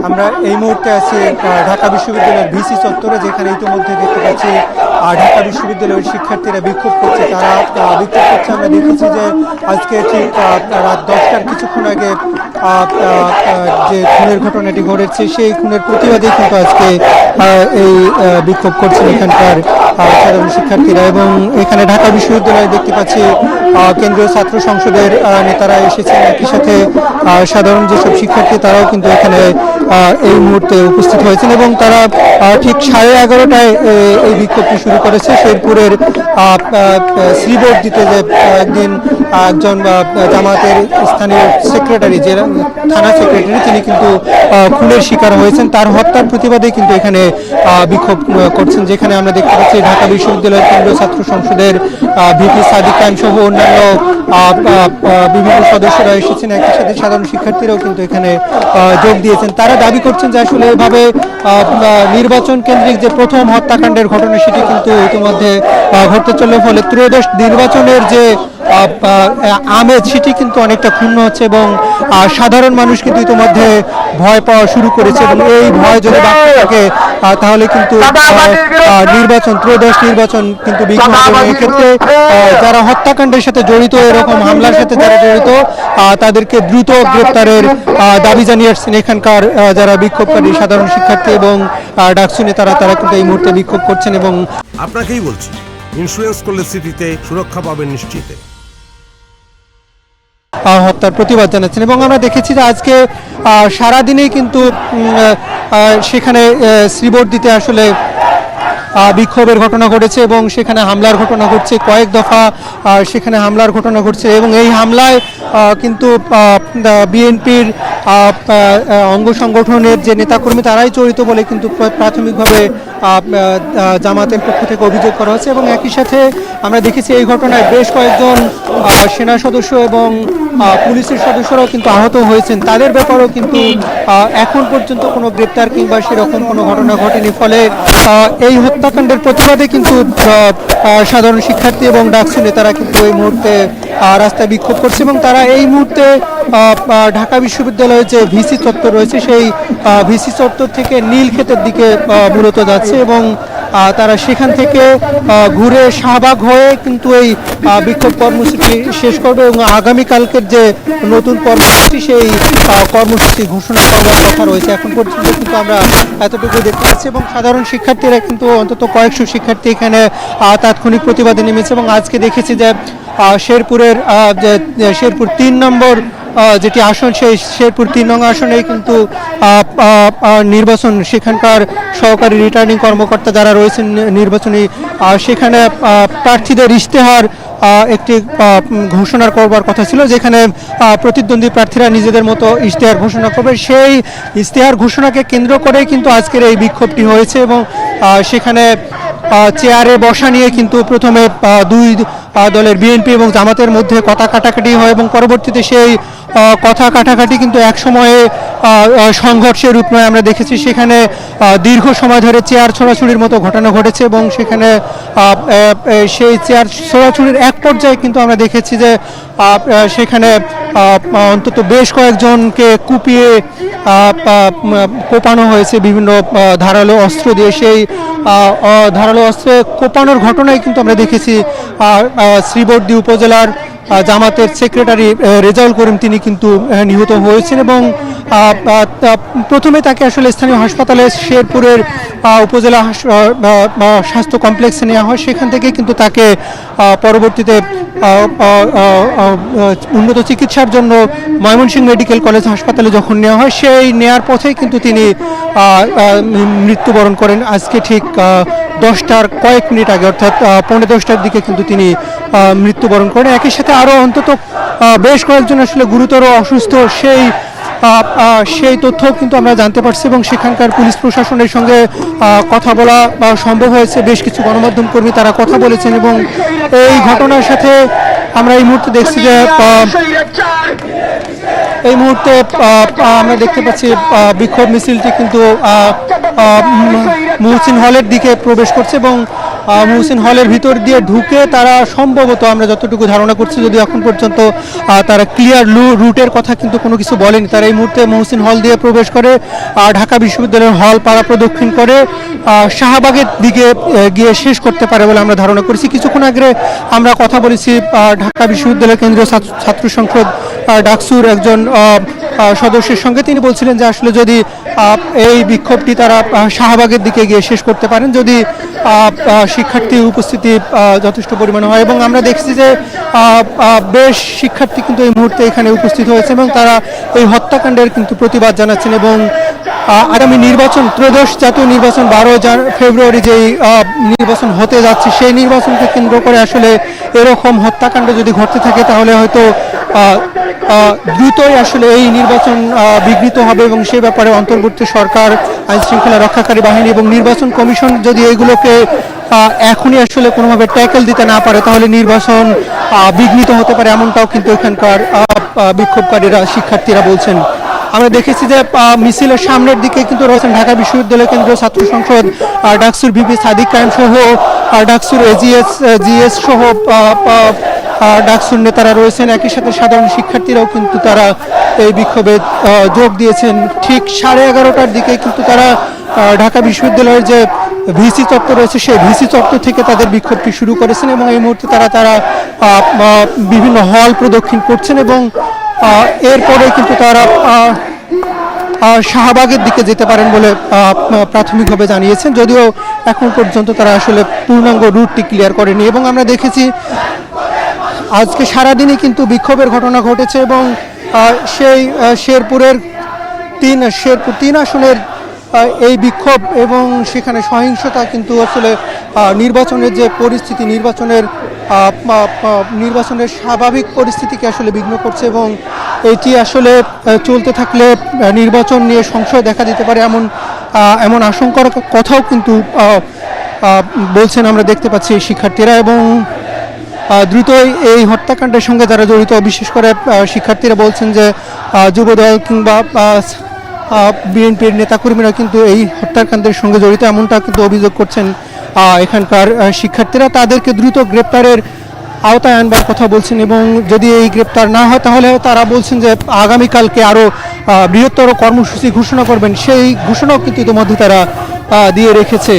আমরা এই মুহূর্তে আছি ঢাকা বিশ্ববিদ্যালয়ের ভিসি চত্বরে, যেখানে ইতিমধ্যে দেখতে পাচ্ছি ঢাকা বিশ্ববিদ্যালয়ের শিক্ষার্থীরা বিক্ষোভ করছে। তারা বিক্ষোভ করছে, আমরা দেখেছি যে আজকে ঠিক রাত 10টার কিছুক্ষণ আগে যে খুনের ঘটনাটি ঘটেছে সেই খুনের প্রতিবাদে কিন্তু আজকে এই বিক্ষোভ করছেন এখানকার সাধারণ শিক্ষার্থীরা। এবং এখানে ঢাকা বিশ্ববিদ্যালয়ে দেখতে পাচ্ছি কেন্দ্রীয় ছাত্র সংসদের নেতারা এসেছেন, একই সাথে সাধারণ যেসব শিক্ষার্থী তারাও কিন্তু এখানে এই মুহূর্তে উপস্থিত হয়েছেন এবং তারা ঠিক 11:30টায় এই বিক্ষোভটি শুরু করেছে। শেরপুরের শ্রীবোর্ড দিতে যে একদিন একজন জামাতের স্থানীয় সেক্রেটারি, যে থানা সেক্রেটারি, তিনি কিন্তু খুনের শিকার হয়েছেন, তার হত্যার প্রতিবাদে কিন্তু এখানে বিক্ষোভ করছেন। যেখানে আমরা দেখতে পাচ্ছি ঢাকা বিশ্ববিদ্যালয়ের কেন্দ্রীয় ছাত্র সংসদের ভিপি সাদিক খান সহ অন্যান্য বিভিন্ন সদস্যরা এসেছেন, একই সাথে সাধারণ শিক্ষার্থীরাও কিন্তু এখানে যোগ দিয়েছেন। তারা দাবি করছেন যে আসলে এভাবে নির্বাচন কেন্দ্রিক যে প্রথম হত্যাকাণ্ডের ঘটনা সেটি কিন্তু ইতিমধ্যে ঘটতে চলে, ফলে ত্রয়োদশ নির্বাচনের যে আমেজ সেটি কিন্তু অনেকটা ক্ষুণ্ণ হচ্ছে এবং সাধারণ মানুষ কিন্তু ইতিমধ্যে ভয় পাওয়া শুরু করেছে এবং এই ভয় যদি বাড়তে থাকে তাহলে কিন্তু ত্রয়োদশ নির্বাচন কিন্তু বিঘ্ন হবে। এক্ষেত্রে যারা হত্যাকাণ্ডের সাথে জড়িত, এরকম হামলার সাথে যারা জড়িত, তাদেরকে দ্রুত গ্রেপ্তারের দাবি জানিয়েছেন এখানকার যারা বিক্ষোভকারী সাধারণ শিক্ষার্থী এবং ডাকসু নেতারা। তারা কিন্তু এই মুহূর্তে বিক্ষোভ করছেন এবং আপনাকেই বলছি, ইন্স্যুরেন্স করলে সিটিতে সুরক্ষা পাবেন নিশ্চিত। হত্যার প্রতিবাদ জানাচ্ছেন এবং আমরা দেখেছি যে আজকে সারাদিনেই কিন্তু সেখানে শ্রীবোর্ড দিতে আসলে বিক্ষোভের ঘটনা ঘটেছে এবং সেখানে হামলার ঘটনা ঘটছে, কয়েক দফা সেখানে হামলার ঘটনা ঘটছে এবং এই হামলায় কিন্তু বিএনপির অঙ্গ সংগঠনের যে নেতাকর্মী তারাই জড়িত বলে কিন্তু প্রাথমিকভাবে জামাতের পক্ষ থেকে অভিযোগ করা হচ্ছে। এবং একই সাথে আমরা দেখেছি এই ঘটনায় বেশ কয়েকজন সেনা সদস্য এবং পুলিশের সদস্যরাও কিন্তু আহত হয়েছেন, তাদের ব্যাপারেও কিন্তু এখন পর্যন্ত কোনো গ্রেপ্তার কিংবা সেরকম কোনো ঘটনা ঘটেনি। ফলে এই হত্যাকাণ্ডের প্রতিবাদে কিন্তু সাধারণ শিক্ষার্থী এবং ডাকসু নেতারা কিন্তু এই মুহূর্তে রাস্তায় বিক্ষোভ করছে এবং তারা এই মুহূর্তে ঢাকা বিশ্ববিদ্যালয়ের যে ভিসি চত্বর রয়েছে সেই ভিসি চত্বর থেকে নীলক্ষেতের দিকে মূলত যাচ্ছে এবং তারা সেখান থেকে ঘুরে শাহবাগ হয়ে কিন্তু এই বিক্ষোভ কর্মসূচি শেষ করবে এবং আগামীকালকের যে নতুন কর্মসূচি সেই কর্মসূচি ঘোষণা করার কথা রয়েছে। এখন পর্যন্ত কিন্তু আমরা এতটুকু দেখতে পাচ্ছি এবং সাধারণ শিক্ষার্থীরা কিন্তু অন্তত কয়েকশো শিক্ষার্থী এখানে তাৎক্ষণিক প্রতিবাদে নেমেছে এবং আজকে দেখেছি যে শেরপুরের শেরপুর 3 নম্বর যেটি আসন, সেই শেরপুর 3 নং আসনে কিন্তু নির্বাচন, সেখানকার সহকারী রিটার্নিং কর্মকর্তা যারা রয়েছেন নির্বাচনী, সেখানে প্রার্থীদের ইশতেহার একটি ঘোষণা করবার কথা ছিল, যেখানে প্রতিদ্বন্দ্বী প্রার্থীরা নিজেদের মতো ইশতেহার ঘোষণা করবে। সেই ইশতেহার ঘোষণাকে কেন্দ্র করে কিন্তু আজকের এই বিক্ষোভটি হয়েছে এবং সেখানে চেয়ারে বসা নিয়ে কিন্তু প্রথমে দুই দলের বিএনপি এবং জামাতের মধ্যে কথা কাটাকাটি হয় এবং পরবর্তীতে সেই কথা কাটাকাটি কিন্তু এক সময়ে সংঘর্ষের রূপ নয়। আমরা দেখেছি সেখানে দীর্ঘ সময় ধরে চেয়ার ছোড়াছুড়ির মতো ঘটনা ঘটেছে এবং সেখানে সেই চেয়ার ছোড়াছুড়ির এক পর্যায়ে কিন্তু আমরা দেখেছি যে সেখানে অন্তত বেশ কয়েকজনকে কুপিয়ে কোপানো হয়েছে বিভিন্ন ধারালো অস্ত্র দিয়ে। সেই ধারালো অস্ত্রে কোপানোর ঘটনায় কিন্তু আমরা দেখেছি শ্রীবর্দী উপজেলার জামাতের সেক্রেটারি রেজাউল করিম তিনি কিন্তু নিহত হয়েছেন এবং প্রথমে তাকে আসলে স্থানীয় হাসপাতালে শেরপুরের উপজেলা স্বাস্থ্য কমপ্লেক্সে নেওয়া হয়, সেখান থেকে কিন্তু তাকে পরবর্তীতে উন্নত চিকিৎসার জন্য ময়মনসিংহ মেডিকেল কলেজ হাসপাতালে যখন নেওয়া হয়, সেই নেয়ার পথেই কিন্তু তিনি মৃত্যুবরণ করেন। আজকে ঠিক 10টার কয়েক মিনিট আগে, অর্থাৎ 10:45টার দিকে কিন্তু তিনি মৃত্যুবরণ করেন। একই সাথে আরও অন্তত বেশ কয়েকজন আসলে গুরুতর অসুস্থ, সেই তথ্য কিন্তু আমরা জানতে পারছি এবং সেখানকার পুলিশ প্রশাসনের সঙ্গে কথা বলা সম্ভব হয়েছে। বেশ কিছু গণমাধ্যম কর্মী তারা কথা বলেছেন এবং এই ঘটনার সাথে আমরা এই মুহূর্তে দেখছি যে এই মুহূর্তে আমরা দেখতে পাচ্ছি বিক্ষোভ মিছিলটি কিন্তু মুহসিন হলের দিকে প্রবেশ করছে এবং মুহসিন হলের ভিতর দিয়ে ঢুকে তারা সম্ভবত, আমরা যতটুকু ধারণা করছি, যদি এখন পর্যন্ত তারা ক্লিয়ার রুটের কথা কিন্তু কোনো কিছু বলেনি, তারা এই মুহূর্তে মুহসিন হল দিয়ে প্রবেশ করে ঢাকা বিশ্ববিদ্যালয়ের হল পাড়া প্রদক্ষিণ করে শাহবাগের দিকে গিয়ে শেষ করতে পারে বলে আমরা ধারণা করেছি। কিছুক্ষণ আগে আমরা কথা বলেছি ঢাকা বিশ্ববিদ্যালয় কেন্দ্রীয় ছাত্র সংসদ ডাকসুর একজন সদস্যের সঙ্গে। তিনি বলছিলেন যে আসলে যদি এই বিক্ষোভটি তারা শাহবাগের দিকে গিয়ে শেষ করতে পারেন, যদি শিক্ষার্থীর উপস্থিতি যথেষ্ট পরিমাণে হয়। এবং আমরা দেখছি যে বেশ শিক্ষার্থী কিন্তু এই মুহূর্তে এখানে উপস্থিত হয়েছে এবং তারা এই হত্যাকাণ্ডের কিন্তু প্রতিবাদ জানাচ্ছেন। এবং আগামী নির্বাচন, ত্রয়োদশ জাতীয় নির্বাচন 12 ফেব্রুয়ারি যেই নির্বাচন হতে যাচ্ছে, সেই নির্বাচনকে কেন্দ্র করে আসলে এরকম হত্যাকাণ্ড যদি ঘটতে থাকে তাহলে হয়তো দ্রুতই আসলে এই নির্বাচন বিঘ্নিত হবে। এবং সে ব্যাপারে অন্তর্বর্তী সরকার, আইন শৃঙ্খলা রক্ষাকারী বাহিনী এবং নির্বাচন কমিশন যদি এইগুলোকে এখনই আসলে কোনোভাবে ট্যাকেল দিতে না পারে তাহলে নির্বাচন বিঘ্নিত হতে পারে, এমনটাও কিন্তু এখানকার বিক্ষোভকারীরা, শিক্ষার্থীরা বলছেন। আমরা দেখেছি যে মিছিলের সামনের দিকে কিন্তু রয়েছেন ঢাকা বিশ্ববিদ্যালয় কেন্দ্রীয় ছাত্র সংসদ ডাকসুর ভিপি সাদিক কায়েম সহ ডাকসুর জিএস সহ ডাকসুর নেতারা রয়েছেন। একই সাথে সাধারণ শিক্ষার্থীরাও কিন্তু তারা এই বিক্ষোভে যোগ দিয়েছেন। ঠিক 11:30টার দিকে কিন্তু তারা ঢাকা বিশ্ববিদ্যালয়ের যে ভিসি চত্বর রয়েছে সেই ভিসি চত্বর থেকে তাদের বিক্ষোভটি শুরু করেছেন এবং এই মুহূর্তে তারা বিভিন্ন হল প্রদক্ষিণ করছেন এবং এরপরে কিন্তু তারা শাহবাগের দিকে যেতে পারেন বলে প্রাথমিকভাবে জানিয়েছেন, যদিও এখন পর্যন্ত তারা আসলে পূর্ণাঙ্গ রুটটি ক্লিয়ার করেনি। এবং আমরা দেখেছি আজকে সারাদিনই কিন্তু বিক্ষোভের ঘটনা ঘটেছে এবং সেই শেরপুরের 3 আসনের এই বিক্ষোভ এবং সেখানে সহিংসতা কিন্তু আসলে নির্বাচনের যে পরিস্থিতি, নির্বাচনের স্বাভাবিক পরিস্থিতিকে আসলে বিঘ্ন করছে এবং এটি আসলে চলতে থাকলে নির্বাচন নিয়ে সংশয় দেখা দিতে পারে এমন আশঙ্কার কথাও কিন্তু বলছেন, আমরা দেখতে পাচ্ছি শিক্ষার্থীরা। এবং দ্রুতই এই হত্যাকাণ্ডের সঙ্গে যারা জড়িত, বিশেষ করে শিক্ষার্থীরা বলছেন যে যুবদল কিংবা বিএনপির নেতাকর্মীরা কিন্তু এই হত্যাকাণ্ডের সঙ্গে জড়িত, এমনটা কিন্তু অভিযোগ করছেন এখানকার শিক্ষার্থীরা। তাদেরকে দ্রুত গ্রেপ্তারের আওতায় আনবার কথা বলছেন এবং যদি এই গ্রেপ্তার না হয় তাহলে তারা বলছেন যে আগামীকালকে আরও বৃহত্তর কর্মসূচি ঘোষণা করবেন, সেই ঘোষণাও কিন্তু ইতিমধ্যে তারা দিয়ে রেখেছে।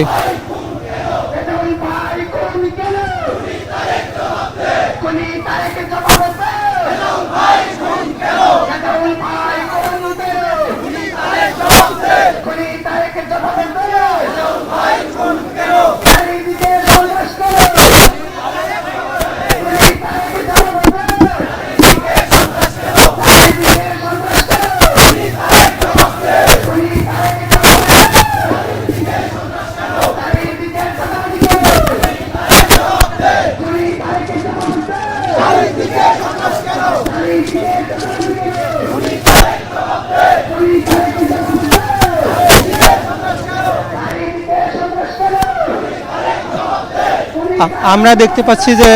আমরা দেখতে পাচ্ছি যে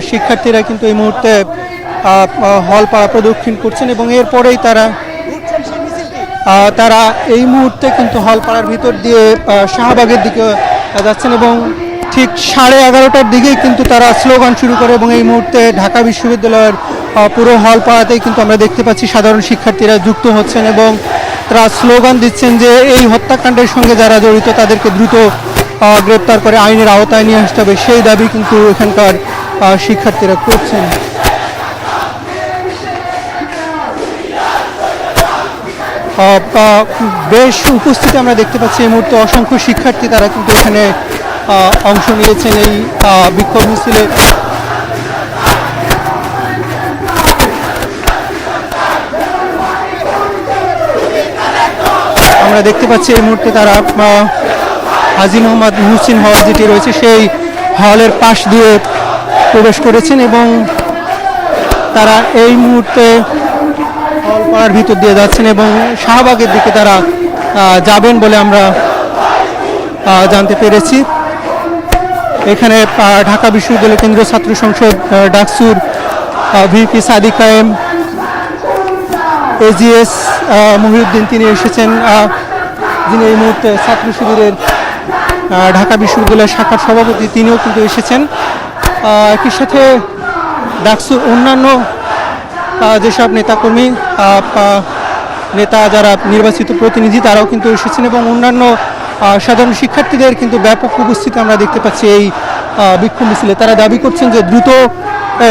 শিক্ষার্থীরা কিন্তু এই মুহূর্তে হল পাড়া প্রদক্ষিণ করছেন এবং এরপরেই তারা এই মুহূর্তে কিন্তু হল পাড়ার ভিতর দিয়ে শাহবাগের দিকে যাচ্ছেন এবং ঠিক 11:30টার দিকেই কিন্তু তারা স্লোগান শুরু করে এবং এই মুহূর্তে ঢাকা বিশ্ববিদ্যালয়ের পুরো হল পাড়াতেই কিন্তু আমরা দেখতে পাচ্ছি সাধারণ শিক্ষার্থীরা যুক্ত হচ্ছেন এবং তারা স্লোগান দিচ্ছেন যে এই হত্যাকাণ্ডের সঙ্গে যারা জড়িত তাদেরকে দ্রুত গ্রেপ্তার করে আইনের আওতায় নিয়ে আসতে হবে, সেই দাবি কিন্তু এখানকার শিক্ষার্থীরা করছেন। বেশ উপস্থিতি আমরা দেখতে পাচ্ছি এই মুহূর্তে অসংখ্য শিক্ষার্থী, তারা কিন্তু এখানে অংশ নিয়েছেন এই বিক্ষোভ মিছিলে। আমরা দেখতে পাচ্ছি এই মুহূর্তে তারা হাজী মোহাম্মদ মুহসিন হল যেটি রয়েছে সেই হলের পাশ দিয়ে প্রবেশ করেছেন এবং তারা এই মুহূর্তে হল পাড়ার ভিতর দিয়ে যাচ্ছেন এবং শাহবাগের দিকে তারা যাবেন বলে আমরা জানতে পেরেছি। এখানে ঢাকা বিশ্ববিদ্যালয় কেন্দ্রীয় ছাত্র সংসদ ডাকসুর ভিপি সাদিক কায়েম, এজিএস মহিউদ্দিন তিনি এসেছেন, যিনি এই মুহূর্তে ছাত্র শিবিরের ঢাকা বিশ্ববিদ্যালয়ের শাখার সভাপতি, তিনিও কিন্তু এসেছেন। একই সাথে ডাকসুর অন্যান্য যেসব নেতাকর্মী, নেতা যারা নির্বাচিত প্রতিনিধি, তারাও কিন্তু এসেছেন এবং অন্যান্য সাধারণ শিক্ষার্থীদের কিন্তু ব্যাপক উপস্থিতি আমরা দেখতে পাচ্ছি এই বিক্ষোভ মিছিলে। তারা দাবি করছেন যে দ্রুত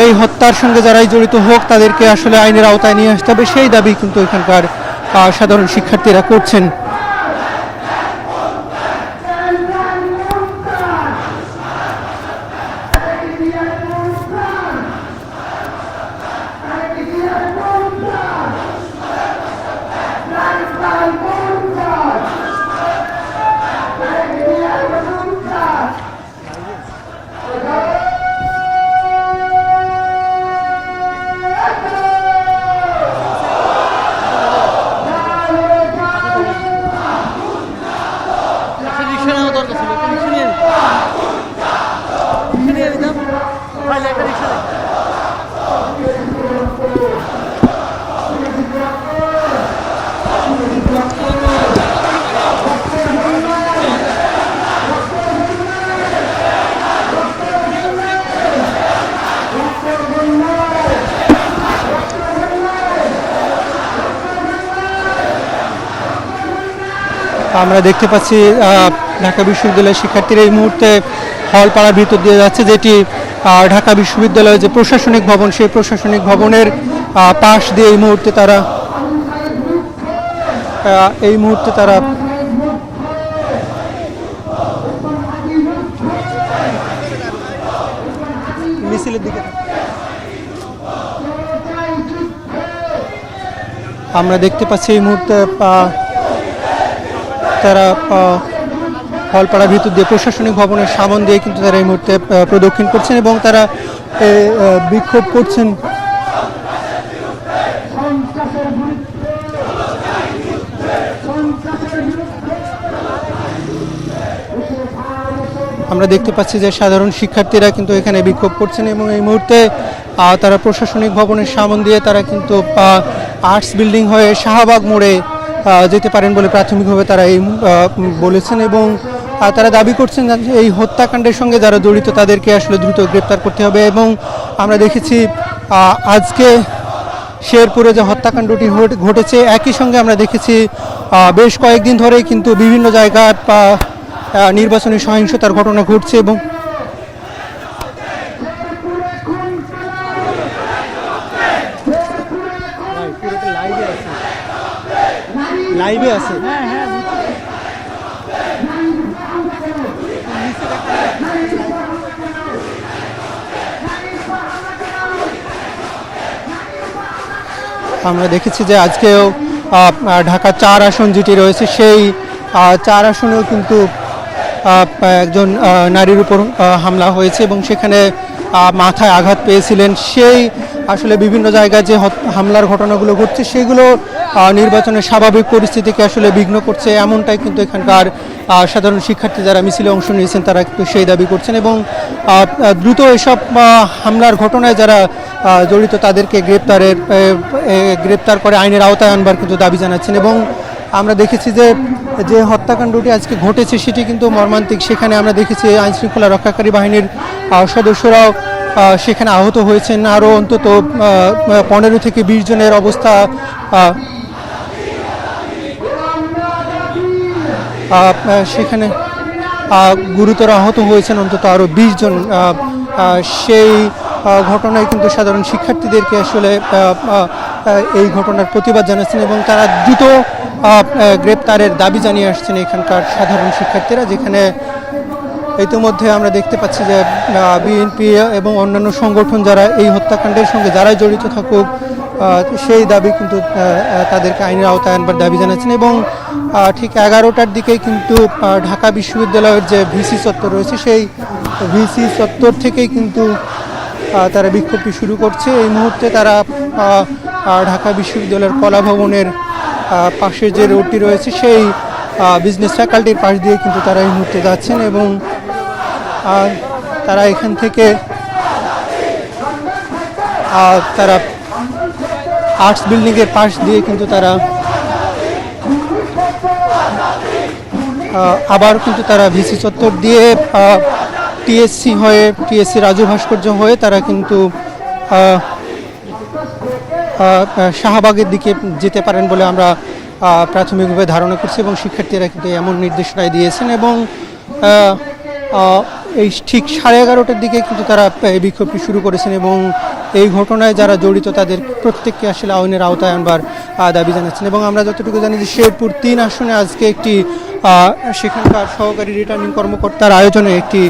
এই হত্যার সঙ্গে যারাই জড়িত হোক তাদেরকে আসলে আইনের আওতায় নিয়ে আসতে হবে, সেই দাবি কিন্তু এখানকার সাধারণ শিক্ষার্থীরা করছেন। আমরা দেখতে পাচ্ছি ঢাকা বিশ্ববিদ্যালয়ের শিক্ষার্থীরা এই মুহূর্তে হলপাড়ার ভিতর দিয়ে যাচ্ছে, যেটি ঢাকা বিশ্ববিদ্যালয়ের যে প্রশাসনিক ভবন, সেই প্রশাসনিক ভবনের পাশ দিয়ে এই মুহূর্তে তারা মিছিলের দিকে। আমরা দেখতে পাচ্ছি এই মুহূর্তে তারা হলপাড়ার ভিতর দিয়ে প্রশাসনিক ভবনের সামন দিয়ে কিন্তু তারা এই মুহূর্তে প্রদক্ষিণ করছেন এবং তারা বিক্ষোভ করছেন। আমরা দেখতে পাচ্ছি যে সাধারণ শিক্ষার্থীরা কিন্তু এখানে বিক্ষোভ করছেন এবং এই মুহূর্তে তারা প্রশাসনিক ভবনের সামন দিয়ে তারা কিন্তু আর্টস বিল্ডিং হয়ে শাহবাগ মোড়ে যেতে পারেন বলে প্রাথমিকভাবে তারা এই বলেছেন এবং তারা দাবি করছেন যে এই হত্যাকাণ্ডের সঙ্গে যারা জড়িত তাদেরকে আসলে দ্রুত গ্রেপ্তার করতে হবে। এবং আমরা দেখেছি আজকে শেরপুরে যে হত্যাকাণ্ডটি ঘটেছে, একই সঙ্গে আমরা দেখেছি বেশ কয়েকদিন ধরেই কিন্তু বিভিন্ন জায়গায় নির্বাচনী সহিংসতার ঘটনা ঘটছে এবং লাইভে আছে। আমরা দেখেছি যে আজকেও ঢাকা 4 আসন যেটি রয়েছে, সেই 4 আসনেও কিন্তু একজন নারীর উপর হামলা হয়েছে এবং সেখানে মাথায় আঘাত পেয়েছিলেন। সেই আসলে বিভিন্ন জায়গায় যে হামলার ঘটনাগুলো ঘটছে সেগুলো নির্বাচনের স্বাভাবিক পরিস্থিতিকে আসলে বিঘ্ন করছে, এমনটাই কিন্তু এখানকার সাধারণ শিক্ষার্থী যারা মিছিলে অংশ নিয়েছেন তারা কিন্তু সেই দাবি করছেন এবং দ্রুত এসব হামলার ঘটনায় যারা জড়িত তাদেরকে গ্রেপ্তার করে আইনের আওতায় আনবার কিন্তু দাবি জানাচ্ছেন। এবং আমরা দেখেছি যে হত্যাকাণ্ডটি আজকে ঘটেছে সেটি কিন্তু মর্মান্তিক। সেখানে আমরা দেখেছি আইনশৃঙ্খলা রক্ষাকারী বাহিনীর সদস্যরাও সেখানে আহত হয়েছেন, আরও অন্তত 15 থেকে 20 জনের অবস্থা সেখানে গুরুতর আহত হয়েছেন অন্তত আরও 20 জন। সেই ঘটনায় কিন্তু সাধারণ শিক্ষার্থীদেরকে আসলে এই ঘটনার প্রতিবাদ জানাচ্ছেন এবং তারা দ্রুত গ্রেপ্তারের দাবি জানিয়ে আসছেন এখানকার সাধারণ শিক্ষার্থীরা। যেখানে ইতিমধ্যে আমরা দেখতে পাচ্ছি যে বিএনপি এবং অন্যান্য সংগঠন যারা এই হত্যাকাণ্ডের সঙ্গে যারাই জড়িত থাকুক সেই দাবি কিন্তু তাদেরকে আইনের আওতায় আনবার দাবি জানাচ্ছেন। এবং ঠিক 11টার দিকেই কিন্তু ঢাকা বিশ্ববিদ্যালয়ের যে ভিসি চত্বর রয়েছে সেই ভিসি চত্বর থেকেই কিন্তু তারা বিক্ষোভটি শুরু করছে। এই মুহূর্তে তারা ঢাকা বিশ্ববিদ্যালয়ের কলা ভবনের পাশে যে রোডটি রয়েছে সেই বিজনেস ফ্যাকাল্টির পাশ দিয়ে কিন্তু তারা এই মুহূর্তে যাচ্ছেন এবং তারা এখান থেকে তারা আর্টস বিল্ডিংয়ের পাশ দিয়ে কিন্তু তারা আবার কিন্তু তারা ভিসি চত্বর দিয়ে টিএসসি রাজু ভাস্কর্য হয়ে তারা কিন্তু শাহবাগের দিকে যেতে পারেন বলে আমরা প্রাথমিকভাবে ধারণা করছি এবং শিক্ষার্থীরা কিন্তু এমন নির্দেশনায় দিয়েছেন এবং এই ঠিক 11:30টার দিকে কিন্তু তারা এই বিক্ষোভটি শুরু করেছেন এবং এই ঘটনায় যারা জড়িত তাদের প্রত্যেককে আসলে আইনের আওতায় আনবার দাবি জানাচ্ছেন এবং আমরা যতটুকু জানি যে শেরপুর 3 আসনে আজকে একটি সেখানকার সহকারী রিটার্নিং কর্মকর্তার আয়োজনে একটি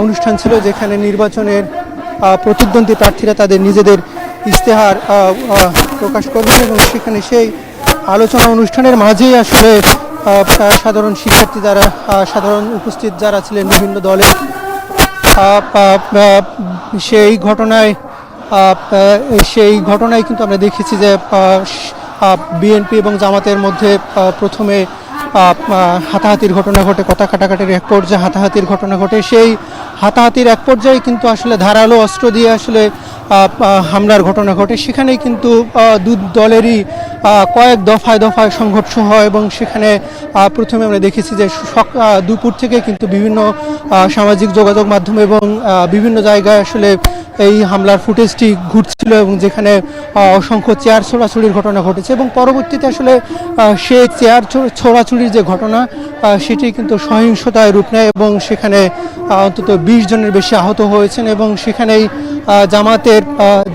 অনুষ্ঠান ছিল, যেখানে নির্বাচনের প্রতিদ্বন্দ্বী প্রার্থীরা তাদের নিজেদের ইশতেহার প্রকাশ করবেন এবং সেখানে সেই আলোচনা অনুষ্ঠানের মাঝেই আসলে সাধারণ শিক্ষার্থী যারা সাধারণ উপস্থিত যারা ছিলেন বিভিন্ন দলের সেই ঘটনায় কিন্তু আমরা দেখেছি যে বিএনপি এবং জামাতের মধ্যে প্রথমে হাতাহাতির ঘটনা ঘটে, কথা কাটাকাটির এক পর্যায়ে হাতাহাতির ঘটনা ঘটে। সেই হাতাহাতির এক পর্যায়ে কিন্তু আসলে ধারালো অস্ত্র দিয়ে আসলে হামলার ঘটনা ঘটে। সেখানেই কিন্তু দু দলেরই কয়েক দফায় দফায় সংঘর্ষ হয় এবং সেখানে প্রথমে আমরা দেখেছি যে দুপুর থেকে কিন্তু বিভিন্ন সামাজিক যোগাযোগ মাধ্যম এবং বিভিন্ন জায়গায় আসলে এই হামলার ফুটেজটি ঘুরছিল এবং যেখানে অসংখ্য চেয়ার ছোড়াছুড়ির ঘটনা ঘটেছে এবং পরবর্তীতে আসলে সেই চেয়ার ছোড়াছুড়ির যে ঘটনা সেটি কিন্তু সহিংসতায় রূপ নেয় এবং সেখানে অন্তত 20 জনের বেশি আহত হয়েছেন এবং সেখানেই জামাতের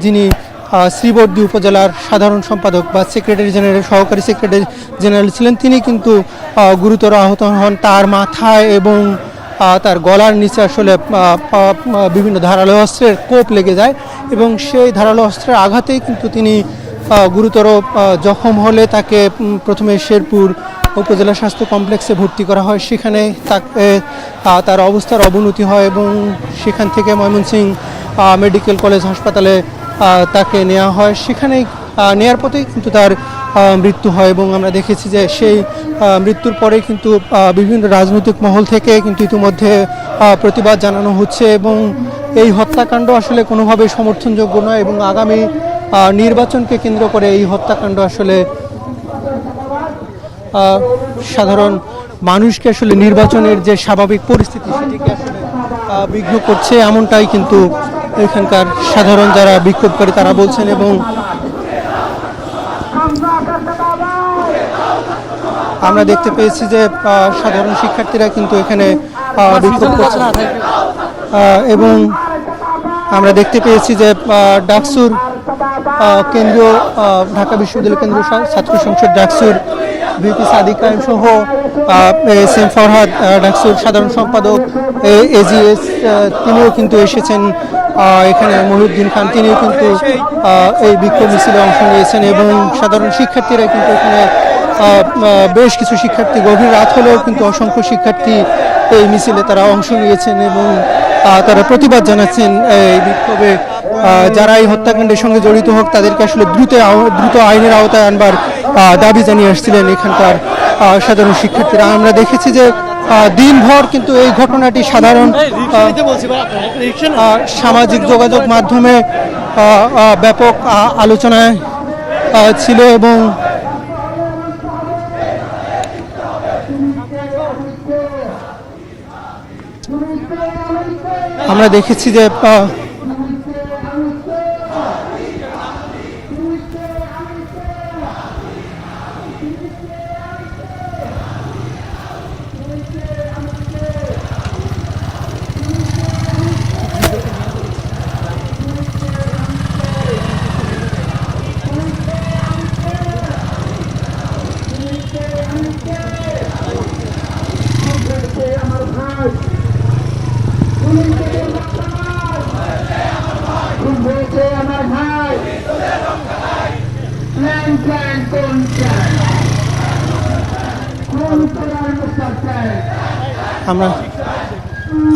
যিনি শ্রীবর্দী উপজেলার সাধারণ সম্পাদক বা সেক্রেটারি জেনারেল সহকারী সেক্রেটারি জেনারেল ছিলেন, তিনি কিন্তু গুরুতর আহত হন। তার মাথায় এবং তার গলার নিচে আসলে বিভিন্ন ধারালো অস্ত্রের কোপ লেগে যায় এবং সেই ধারালো অস্ত্রের আঘাতেই কিন্তু তিনি গুরুতর জখম হলে তাকে প্রথমে শেরপুর উপজেলা স্বাস্থ্য কমপ্লেক্সে ভর্তি করা হয়। সেখানে তার অবস্থার অবনতি হয় এবং সেখান থেকে ময়মনসিংহ মেডিকেল কলেজ হাসপাতালে তাকে নেওয়া হয়। সেখানেই নেয়ার পথেই কিন্তু তার মৃত্যু হয় এবং আমরা দেখেছি যে সেই মৃত্যুর পরে কিন্তু বিভিন্ন রাজনৈতিক মহল থেকে কিন্তু ইতিমধ্যে প্রতিবাদ জানানো হচ্ছে এবং এই হত্যাকাণ্ড আসলে কোনোভাবেই সমর্থনযোগ্য নয় এবং আগামী নির্বাচনকে কেন্দ্র করে এই হত্যাকাণ্ড আসলে সাধারণ মানুষকে আসলে নির্বাচনের যে স্বাভাবিক পরিস্থিতি সেটিকে আসলে বিঘ্ন করছে, এমনটাই কিন্তু এখানকার সাধারণ যারা বিক্ষোভকারী তারা বলছেন এবং আমরা দেখতে পেয়েছি যে সাধারণ শিক্ষার্থীরা কিন্তু এখানে বিক্ষোভ করছেন এবং আমরা দেখতে পেয়েছি যে ডাকসুর কেন্দ্রীয় ঢাকা বিশ্ববিদ্যালয় কেন্দ্রীয় ছাত্র সংসদ ডাকসুর ভিপি সাদিক কায়েম সহ এস.এম. ফরহাদ ডাকসুর সাধারণ সম্পাদক এজিএস তিনিও কিন্তু এসেছেন এখানে। মহিউদ্দিন খান তিনিও কিন্তু এই বিক্ষোভ মিছিলে অংশ নিয়েছেন এবং সাধারণ শিক্ষার্থীরা কিন্তু এখানে বেশ কিছু শিক্ষার্থী গভীর রাত হলেও কিন্তু অসংখ্য শিক্ষার্থী এই মিছিলে তারা অংশ নিয়েছেন এবং তারা প্রতিবাদ জানাচ্ছেন এই বিক্ষোভে। যারা এই হত্যাকাণ্ডের সঙ্গে জড়িত হোক তাদেরকে আসলে দ্রুত আইনের আওতায় আনবার দাবি জানিয়ে আসছিলেন এখানকার সাধারণ শিক্ষার্থীরা। আমরা দেখেছি যে দিনভর কিন্তু এই ঘটনাটি সাধারণ সামাজিক যোগাযোগ মাধ্যমে ব্যাপক আলোচনায় ছিল এবং আমরা দেখেছি যে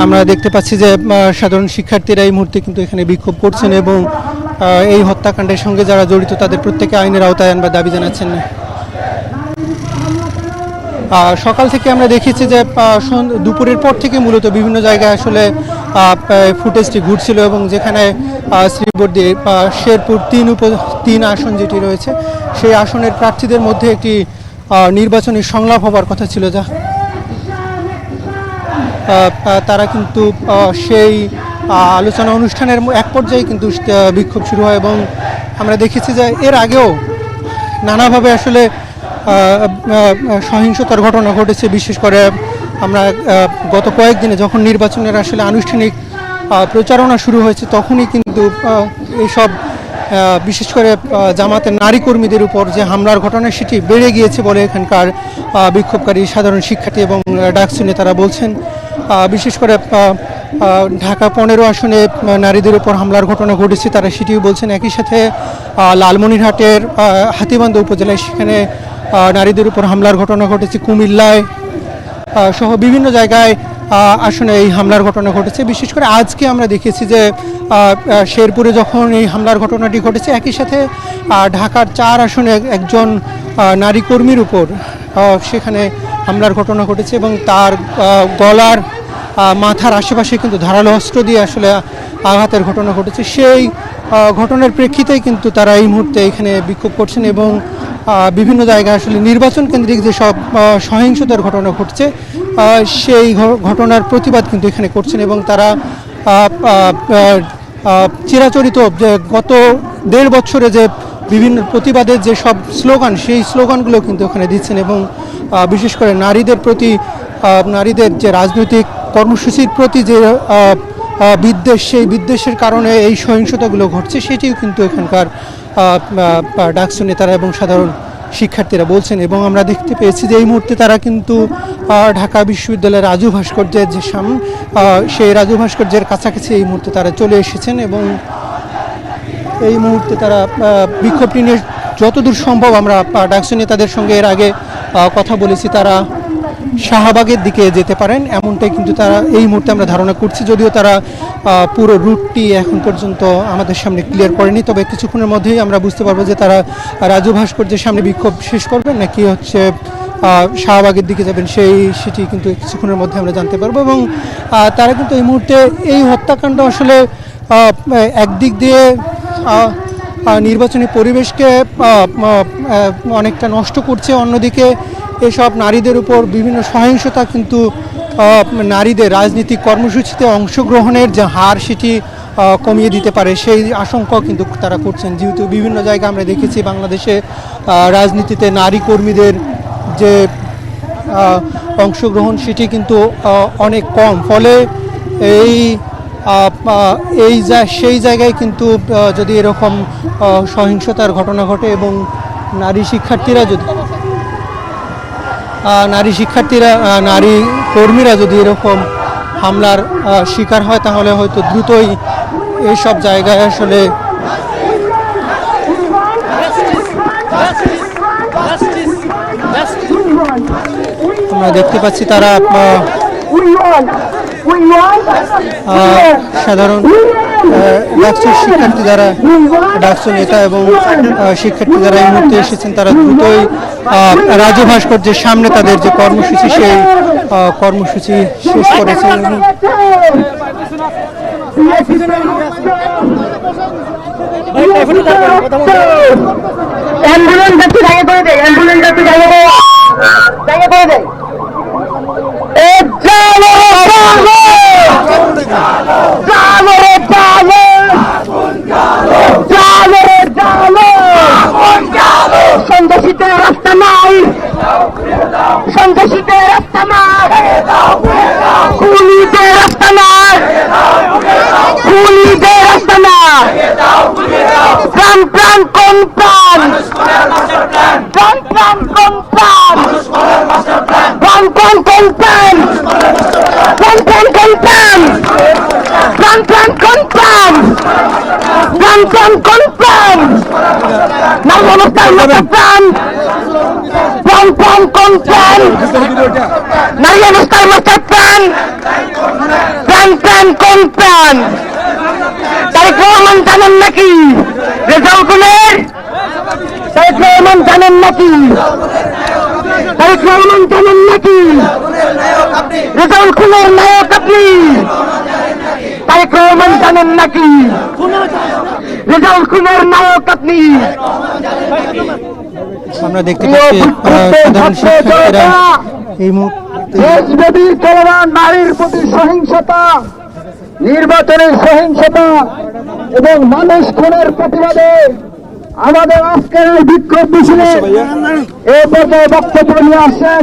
আমরা দেখতে পাচ্ছি যে সাধারণ শিক্ষার্থীরা এই মুহূর্তে কিন্তু এখানে বিক্ষোভ করছেন এবং এই হত্যাকাণ্ডের সঙ্গে যারা জড়িত তাদের প্রত্যেকে আইনের আওতায় আনবার দাবি জানাচ্ছেন। সকাল থেকে আমরা দেখেছি যে দুপুরের পর থেকে মূলত বিভিন্ন জায়গায় আসলে ফুটেজটি ঘুরছিল এবং যেখানে শ্রীবর্দী শেরপুর 3 আসন যেটি রয়েছে সেই আসনের প্রার্থীদের মধ্যে একটি নির্বাচনী সংলাপ হবার কথা ছিল, যা তারা কিন্তু সেই আলোচনা অনুষ্ঠানের এক পর্যায়ে কিন্তু বিক্ষোভ শুরু হয় এবং আমরা দেখেছি যে এর আগেও নানাভাবে আসলে সহিংসতার ঘটনা ঘটেছে। বিশেষ করে আমরা গত কয়েকদিনে যখন নির্বাচনের আসলে আনুষ্ঠানিক প্রচারণা শুরু হয়েছে তখনই কিন্তু এইসব বিশেষ করে জামাতের নারী কর্মীদের উপর যে হামলার ঘটনা সেটি বেড়ে গিয়েছে বলে এখানকার বিক্ষোভকারী সাধারণ শিক্ষার্থী এবং ডাকসু নেতারা বলছেন। বিশেষ করে ঢাকা 15 আসনে নারীদের উপর হামলার ঘটনা ঘটেছে তারা সেটিও বলছেন। একই সাথে লালমনিরহাটের হাতীবান্ধা উপজেলায় সেখানে নারীদের উপর হামলার ঘটনা ঘটেছে। কুমিল্লায় সহ বিভিন্ন জায়গায় আসলে এই হামলার ঘটনা ঘটেছে। বিশেষ করে আজকে আমরা দেখেছি যে শেরপুরে যখন এই হামলার ঘটনাটি ঘটেছে একই সাথে ঢাকার 4 আসনে একজন নারী কর্মীর উপর সেখানে হামলার ঘটনা ঘটেছে এবং তার গলার মাথার আশেপাশে কিন্তু ধারালো অস্ত্র দিয়ে আসলে আঘাতের ঘটনা ঘটেছে। সেই ঘটনার প্রেক্ষিতেই কিন্তু তারা এই মুহূর্তে এখানে বিক্ষোভ করছেন এবং বিভিন্ন জায়গায় আসলে নির্বাচন কেন্দ্রিক যেসব সহিংসতার ঘটনা ঘটছে সেই ঘটনার প্রতিবাদ কিন্তু এখানে করছেন এবং তারা চিরাচরিত যে গত 1.5 বছরে যে বিভিন্ন প্রতিবাদের যে সব স্লোগান সেই স্লোগানগুলো কিন্তু ওখানে দিচ্ছেন এবং বিশেষ করে নারীদের প্রতি নারীদের যে রাজনৈতিক কর্মসূচির প্রতি যে বিদ্বেষ সেই বিদ্বেষের কারণে এই সহিংসতাগুলো ঘটছে সেটিও কিন্তু এখানকার ডাকসু নেতারা এবং সাধারণ শিক্ষার্থীরা বলছেন। এবং আমরা দেখতে পেয়েছি যে এই মুহূর্তে তারা কিন্তু ঢাকা বিশ্ববিদ্যালয়ের রাজু ভাস্কর্যের যে সেই রাজু ভাস্কর্যের কাছাকাছি এই মুহূর্তে তারা চলে এসেছেন এবং এই মুহূর্তে তারা বিক্ষোভটি নিয়ে যতদূর সম্ভব আমরা ডাকসু নেতাদের সঙ্গে এর আগে কথা বলেছি তারা শাহবাগের দিকে যেতে পারেন এমনটাই কিন্তু তারা এই মুহূর্তে আমরা ধারণা করছি। যদিও তারা পুরো রুটটি এখন পর্যন্ত আমাদের সামনে ক্লিয়ার করেনি, তবে কিছুক্ষণের মধ্যেই আমরা বুঝতে পারবো যে তারা রাজু ভাস্কর্যের সামনে বিক্ষোভ শেষ করবেন নাকি হচ্ছে শাহবাগের দিকে যাবেন সেটি কিন্তু কিছুক্ষণের মধ্যে আমরা জানতে পারবো। এবং তারা কিন্তু এই মুহূর্তে এই হত্যাকাণ্ড আসলে একদিক দিয়ে নির্বাচনী পরিবেশকে অনেকটা নষ্ট করছে, অন্যদিকে এসব নারীদের উপর বিভিন্ন সহিংসতা কিন্তু নারীদের রাজনৈতিক কর্মসূচিতে অংশগ্রহণের যে হার সেটি কমিয়ে দিতে পারে সেই আশঙ্কাও কিন্তু তারা করছেন। যেহেতু বিভিন্ন জায়গায় আমরা দেখেছি বাংলাদেশে রাজনীতিতে নারী কর্মীদের যে অংশগ্রহণ সেটি কিন্তু অনেক কম, ফলে সেই জায়গায় কিন্তু যদি এরকম সহিংসতার ঘটনা ঘটে এবং নারী কর্মীরা যদি এরকম হামলার শিকার হয় তাহলে হয়তো দ্রুতই এইসব জায়গায় আসলে আমরা দেখতে পাচ্ছি তারা সাধারণ ডাকসু শিক্ষার্থী যারা ডাকসু নেতা এবং শিক্ষার্থী যারা এই মুহূর্তে এসেছেন তারা দ্রুতই রাজু ভাস্কর্যের সামনে তাদের যে কর্মসূচি সেই কর্মসূচি শেষ করেছেন। সন্ত্রাসীদের রাস্তা নাই, সন্ত্রাসীদের রাস্তা নাই, খুনিদের রাস্তা নাই, খুনিদের রাস্তা নাই, প্রাণ প্রাণ কোন প্রাণ, প্রাণ প্রাণ কোন প্রাণ, প্রাণ প্রাণ কোন প্রাণ, প্রাণ প্রাণ কোন প্রাণ, প্রাণ প্রাণ কোন প্রাণ, প্রাণ প্রাণ কোন প্রাণ, নাম নমস্কার মতো প্রাণ, প্রাণ প্রাণ কোন প্রাণ, নারী নমস্কার মতো প্রাণ, প্রাণ প্রাণ কোন প্রাণ। তারেক রহমান জানেন নাকি রেজাউল খুনের, তারেক রহমান জানেন নাকি, তারেক রহমান জানেন নাকি রেজাউল খুনের নায়ক আপনি, তারেক রহমান জানেন নাকি রেজাউল খুনের নায়ক আপনি। আমরা দেখতে পাচ্ছি সাধারণ শিক্ষার্থীরা এই মুহূর্তে দেশব্যাপী চলমান নারীর প্রতি সহিংসতা, নির্বাচনের সহিংসতা এবং মানুষ খুনের প্রতিবাদে আমাদের আজকের এই বিক্ষোভ মিছিলে এই পর্যায়ে বক্তব্য নিয়ে আসছেন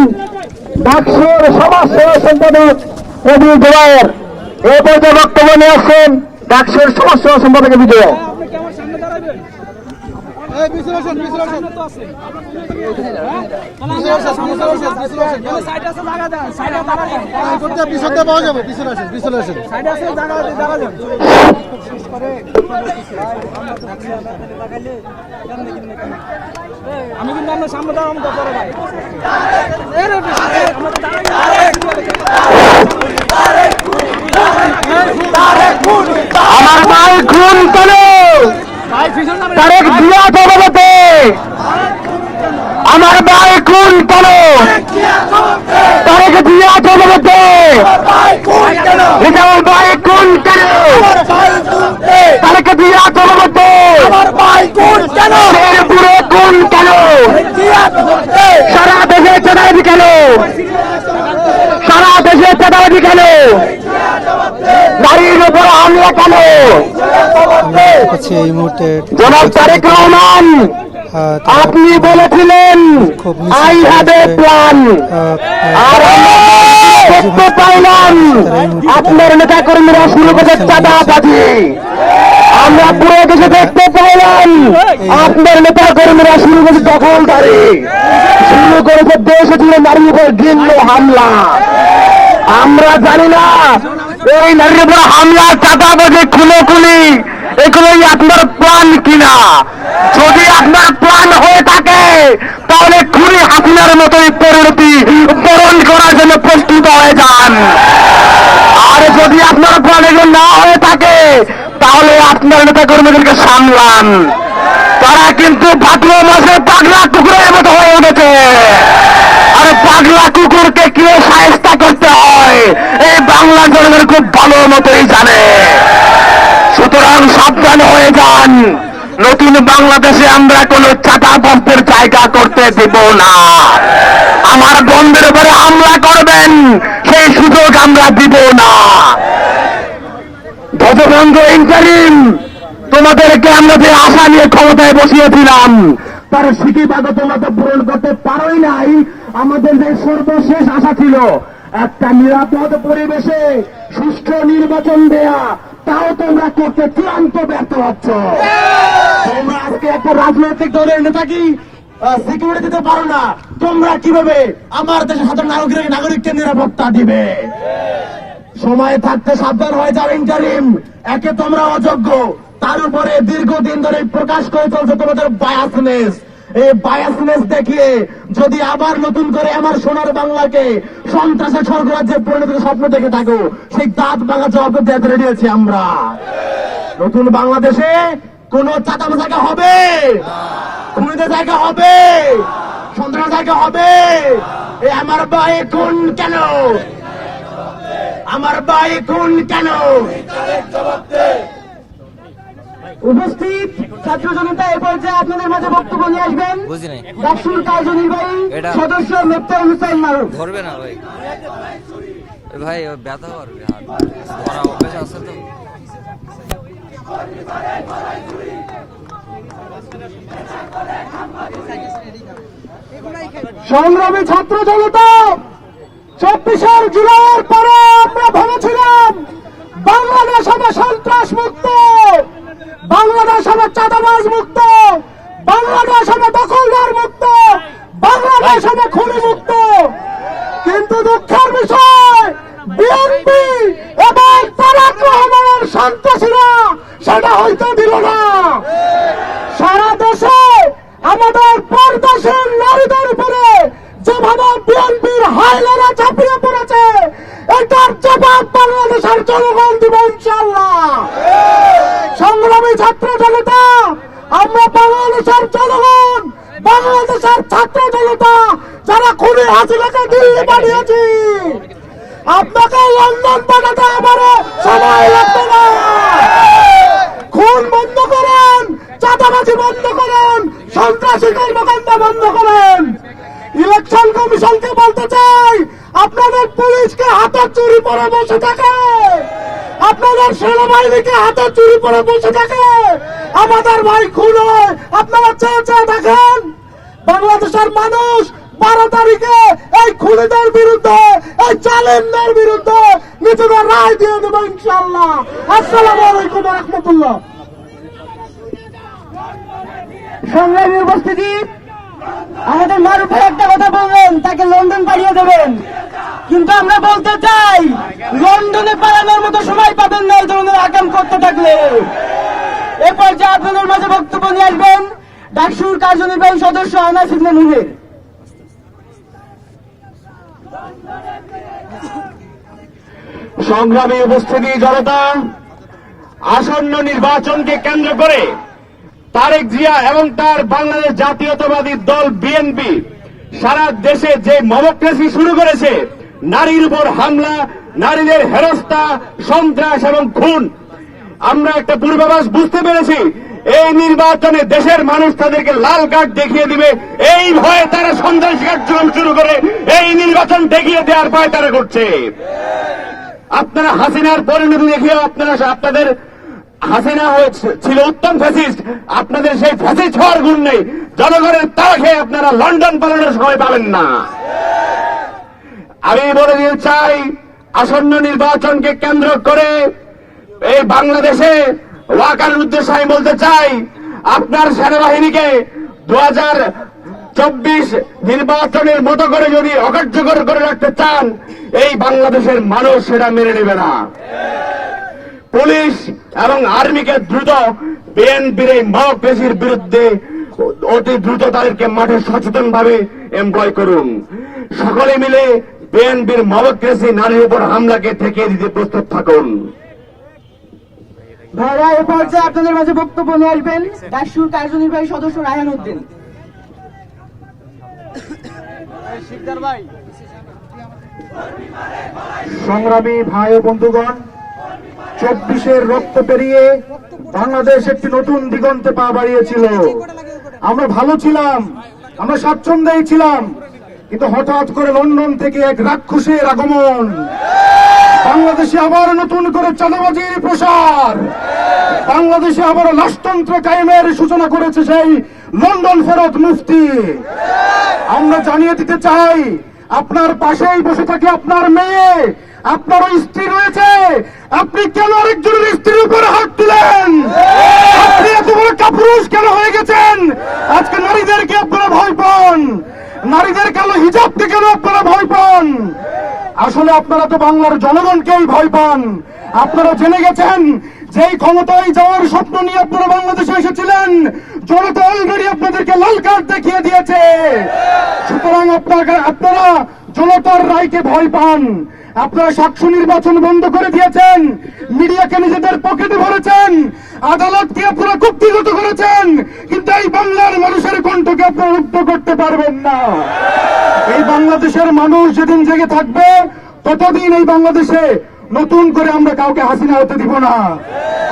ডাকসুর সমাজ সেবা সম্পাদক রবি জোবায়ের। এই পর্যায়ে বক্তব্য নিয়ে আসছেন ডাকসুর সমাজ সেবা সম্পাদক বিজয়। আমি কিন্তু আপনার সামনে দাঁড়াবো তো পরে ভাই আমার ভাই খুন কেন? তারেক জিয়া জবাবতে আমার ভাই খুন কেন? তারেক জিয়া জবাবতে রেজাউল ভাই খুন কেন? তারেক জিয়া জবাবতে শেরপুরে খুন কেন? সারা দেশে চাঁদাবাজি কেন? সারা দেশে চাঁদাবাজি কেন? নারীর উপর হামলা কেন? এই মুহূর্তে জনাব তারেক রহমান, আপনি বলেছিলেন আই হ্যাভ এ প্ল্যান, আর আমরা দেখতে পাইলাম আপনার নেতা কর্মীরা শুরু করেছে চাঁদাবাজি। আমরা পুরো দেশে দেখতে পাইলাম আপনার নেতা কর্মীরা শুরু করেছে দখলদারি, শুরু করেছে দেশে জুড়ে নারীর উপর ঘৃণ্য হামলা। আমরা জানি না এই নারীর উপর হামলা, চাঁদাবাজি, খুনোখুনি এগুলোই আপনার প্ল্যান কিনা। যদি আপনার প্ল্যান হয়ে থাকে তাহলে খুনি হাসিনার মতোই পরিণতি বরণ করার জন্য প্রস্তুত হয়ে যান। আর যদি আপনার প্ল্যান এগুলো না হয়ে থাকে তাহলে আপনার নেতা কর্মীদেরকে সামলান। তারা কিন্তু ভাদ্র মাসে পাগলা কুকুরের মতো হয়ে উঠেছে। আর পাগলা কুকুরকে কি শায়েস্তা করতে হয় এই বাংলা জনগণ খুব ভালো মতোই জানে। সুতরাং সাবধান হয়ে যান। নতুন বাংলাদেশে আমরা কোন চাঁদাবাজদের জায়গা করতে দেব না। আমার বন্ধের উপরে হামলা করবেন সেই সুযোগ আমরা দিব না। ধ্বজভঙ্গ ইন্টারিম, তোমাদেরকে আমরা যে আশা নিয়ে ক্ষমতায় বসিয়েছিলাম তার সিকিবাদ তোমরা তো পূরণ করতে পারোই নাই। আমাদের যে সর্বশেষ আশা ছিল একটা নিরাপদ পরিবেশে সুষ্ঠু নির্বাচন দেয়া, তাও তোমরা করতে চূড়ান্ত ব্যর্থ হচ্ছ। তোমরা আজকে একটা রাজনৈতিক দলের নেতাকে সিকিউরিটি দিতে পারো না, তোমরা কিভাবে আমার দেশের সাধারণ নাগরিককে নিরাপত্তা দিবে? সময় থাকতে সাবধান হয়ে যাও ইন্টারিম। একে তোমরা অযোগ্য, তার উপরে দীর্ঘদিন ধরে প্রকাশ করে চলছে তোমাদের বায়াসনেস। এই বায়াসনেস দেখিয়ে যদি আবার নতুন করে আমার সোনার বাংলাকে সন্ত্রাসের স্বর্গরাজ্যে পরিণত স্বপ্ন দেখে থাকো, সেই দাঁত ভাঙা জবাব দিতে রেডি আছি আমরা। নতুন বাংলাদেশে কোন চাঁদাবাজ জায়গা হবে, খুনিদের জায়গা হবে, সন্ত্রাস জায়গা হবে। এই আমার ভাই খুন কেন? আমার ভাই খুন কেন? উপস্থিত ছাত্র জনতা এ পর্যায়ে আপনাদের মাঝে বক্তব্য নিয়ে আসবেন ডাকসুর কার্যনির্বাহী সদস্য মেফতার হুসাইন মারুফ। ধরবে না ভাই, ভাই ব্যথা করবে, ধরা অভ্যাস আছে তো। সংগ্রামী ছাত্র জনতা, 24 জুলাইয়ের পরে আমরা ভেবেছিলাম বাংলাদেশ হবে সন্ত্রাস মুক্ত, বাংলাদেশ হবে চাঁদাবাজ মুক্ত, বাংলাদেশ হবে দখলদার মুক্ত, বাংলাদেশ হবে খুনি মুক্ত। কিন্তু দুঃখের বিষয় বিএনপি এবং তারেক রহমানের সন্ত্রাসীরা সেটা হইতে দিল না। সারা দেশে আমাদের পর্দাসীন নারীদের উপরে যেভাবে বিএনপির হাইলারা ঝাঁপিয়ে পড়েছে, এটার জবাব বাংলাদেশের জনগণ দিব ইনশাআল্লাহ। সংগ্রামী ছাত্র জনতা, আমরা বাংলাদেশের জনগণ, বাংলাদেশের ছাত্র জনতা যারা খুনি হাসিনাকে দিল্লি পাঠিয়েছি, আপনাকে লন্ডন পাঠাতে আবারও সময় লাগবে না। খুন বন্ধ করেন, চাঁদাবাজি বন্ধ করেন, সন্ত্রাসী কর্মকাণ্ড বন্ধ করেন। ইলেকশন কমিশনকে বলতে চাই, আপনাদের পরে বসে থাকে, আপনাদের সেনাবাহিনীকে হাতে চুরি পরে বসে থাকে, আমাদের ভাই খুন হয়, আপনারা চেয়ে চেয়ে দেখেন। বাংলাদেশের মানুষ 12 তারিখে এই খুনিদের বিরুদ্ধে, এই জালেমদের বিরুদ্ধে নিজেদের রায় দিয়ে দেবে ইনশাআল্লাহ। আসসালামু আলাইকুম ওয়া রাহমাতুল্লাহ। সংগ্রামী উপস্থিতি, আমাদের মারুফ ভাই একটা কথা বললেন, তাকে লন্ডন পাঠিয়ে দেবেন, কিন্তু আমরা বলতে চাই লন্ডনে পালানোর মতো সময় পাবেন না এই ধরনের আকাম করতে থাকলে। এ পর্যায়ে আপনাদের মাঝে বক্তব্য নিয়ে আসবেন ডাকসুর কার্যনির্বাহী সদস্য আনাস ইবনে মুহির। সংগ্রামী উপস্থিতি জনতা, আসন্ন নির্বাচনকে কেন্দ্র করে তারেক জিয়া এবং তার বাংলাদেশ জাতীয়তাবাদী দল বিএনপি সারা দেশে যে মমক্রেসি শুরু করেছে, নারীর উপর হামলা, নারীদের হেনস্থা, সন্ত্রাস এবং খুন, আমরা একটা পূর্বাভাস বুঝতে পেরেছি। এই নির্বাচনে দেশের মানুষ তাদেরকে লাল কার্ড দেখিয়ে দিবে, এই ভয়ে তারা সন্ত্রাসী কার্যক্রম শুরু করে এই নির্বাচন দেখিয়ে দেওয়ার ভয় তারা করছে। আপনারা হাসিনার পরিণতি দেখিয়ে আপনাদের হাসিনা ছিল উত্তম ফ্যাসিস্ট, আপনাদের সেই ফ্যাসিস্ট হওয়ার গুণ নেই। জনগণের তারা খেয়ে আপনারা লন্ডন পালানোর সময় পাবেন না। আমি বলে দিতে চাই, আসন্ন নির্বাচনকে কেন্দ্র করে এই বাংলাদেশে ওয়াকার উদ্দেশ্যে আমি বলতে চাই, আপনার সেনাবাহিনীকে 2024 নির্বাচনের মতো করে যদি অকার্যকর করে রাখতে চান, এই বাংলাদেশের মানুষ সেটা মেনে নেবে না। পুলিশ এবং আর্মিকে দ্রুত বিএনপির এই মবক্রেসির বিরুদ্ধে অতি দ্রুত তাদেরকে মাঠে সচেতন ভাবে এমপ্লয় করুন। সকলে মিলে বিএনপির মবক্রেসি নারীর উপর হামলাকে ঠেকিয়ে দিতে প্রস্তুত থাকুন। ভাইরা, এ পর্যায়ে আপনাদের মাঝে বক্তব্য নিয়ে আসবেন ডাকসুর কার্যনির্বাহী সদস্য রায়হান উদ্দিন। সংগ্রামী ভাই ও বন্ধুগণ, 24-এর রক্ত পেরিয়ে বাংলাদেশ একটি নতুন দিগন্তে পা বাড়িয়েছিল। আমরা ভালো ছিলাম, আমরা স্বাচ্ছন্দ্যেই ছিলাম, কিন্তু হঠাৎ করে লন্ডন থেকে এক রাক্ষসের আগমন, বাংলাদেশে আবার নতুন করে চাঁদাবাজির প্রসার, বাংলাদেশে আবার লাশতন্ত্র কায়েমের সূচনা করেছে সেই লন্ডন ফেরত মুফতি। আমরা জানিয়ে দিতে চাই, আপনার পাশেই বসে থাকে আপনার মেয়ে, আপনারও স্ত্রী রয়েছে, আপনি কেন আরেকজনের স্ত্রীর উপরে হাত তুলেন? আপনি এত বড় কাপুরুষ কেন হয়ে গেছেন? আজকে নারীদেরকে আপনারা ভয় পান, নারীদের কালো হিজাবকে কেন আপনারা ভয় পান? আসলে আপনারা তো বাংলার জনগণকেই ভয় পান। আপনারা জেনে গেছেন যেই ক্ষমতায় যাওয়ার স্বপ্ন নিয়ে আপনারা বাংলাদেশে এসেছিলেন, জনতা অলরেডি আপনাদেরকে লাল কার্ড দেখিয়ে দিয়েছে। সুতরাং আপনারা জনতার রায়কে ভয় পান। আপনারা সাক্ষ্য নির্বাচন বন্ধ করে দিয়েছেন, মিডিয়াকে নিজেদের পকেটে ভরেছেন, আদালতকে আপনারা কুক্ষিগত করেছেন, কিন্তু এই বাংলার মানুষের কণ্ঠকে আপনারা রুদ্ধ করতে পারবেন না। এই বাংলাদেশের মানুষ যেদিন জেগে থাকবে, ততদিন এই বাংলাদেশে নতুন করে আমরা কাউকে হাসিনা হতে দিব না।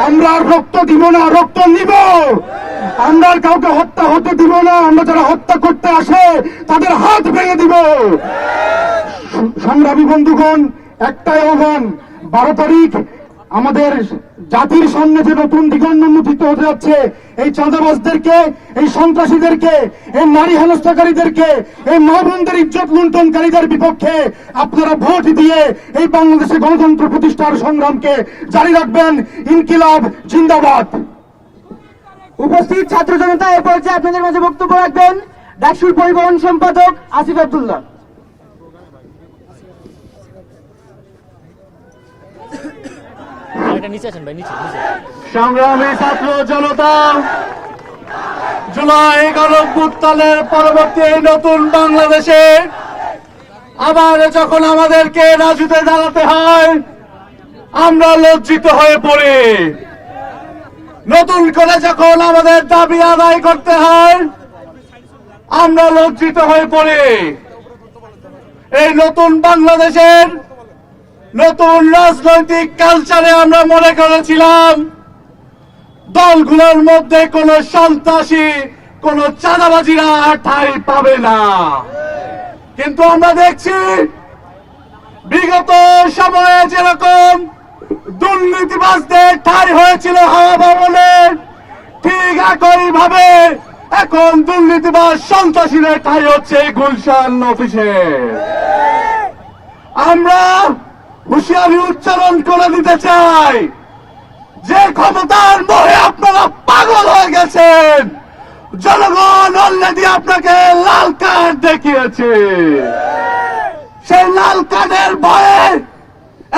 আমরা আর রক্ত দিব না, রক্ত নিব। আমরা আর কাউকে হত্যা হতে দিব না। আমরা যারা হত্যা করতে আসে তাদের হাত ভেঙে দিব। সংগ্রামী বন্ধুগণ, একটাই আহ্বান, 12 তারিখ আমাদের জাতির সামনে যে নতুন দিগন্ত উন্মোচিত হতে যাচ্ছে, এই চাঁদাবাজদেরকে, এই সন্ত্রাসীদেরকে, এই নারী হেনস্থাকারীদেরকে, এই মা বোনদের ইজ্জত লুণ্ঠনকারীদের বিপক্ষে আপনারা ভোট দিয়ে এই বাংলাদেশে গণতন্ত্র প্রতিষ্ঠার সংগ্রামকে জারি রাখবেন। ইনকিলাব জিন্দাবাদ। উপস্থিত ছাত্র জনতা, এ পর্যায়ে আপনাদের মাঝে বক্তব্য রাখবেন ডাকসুর পরিবহন সম্পাদক আসিফ আব্দুল্লাহ। সংগ্রামী ছাত্র জনতা, জুলাই গণঅভ্যুত্থানের পরবর্তী এই নতুন বাংলাদেশে আবার যখন আমাদেরকে রাজুতে দাঁড়াতে হয়, আমরা লজ্জিত হয়ে পড়ি। নতুন করে যখন আমাদের দাবি আদায় করতে হয়, আমরা লজ্জিত হয়ে পড়ি। এই নতুন বাংলাদেশের নতুন রাজনৈতিক কালচারে আমরা মনে করেছিলাম দলগুলোর মধ্যে কোন সন্ত্রাসী, কোন চাঁদাবাজিরা ঠাঁই পাবে না, কিন্তু আমরা দেখছি বিগত সময়ে যেরকম দুর্নীতিবাজদের ঠাঁই হয়েছিল হাওয়া ভবনে, ঠিক একই ভাবে এখন দুর্নীতিবাজ সন্ত্রাসীদের ঠাঁই হচ্ছে গুলশান অফিসে। আমরা হুঁশিয়ারি উচ্চারণ করে দিতে চাই যে ক্ষমতার মোহে আপনারা পাগল হয়ে গেছেন। জনগণ অলরেডি আপনাকে লাল কার্ড দেখিয়েছে। সেই লাল কার্ডের ভয়ে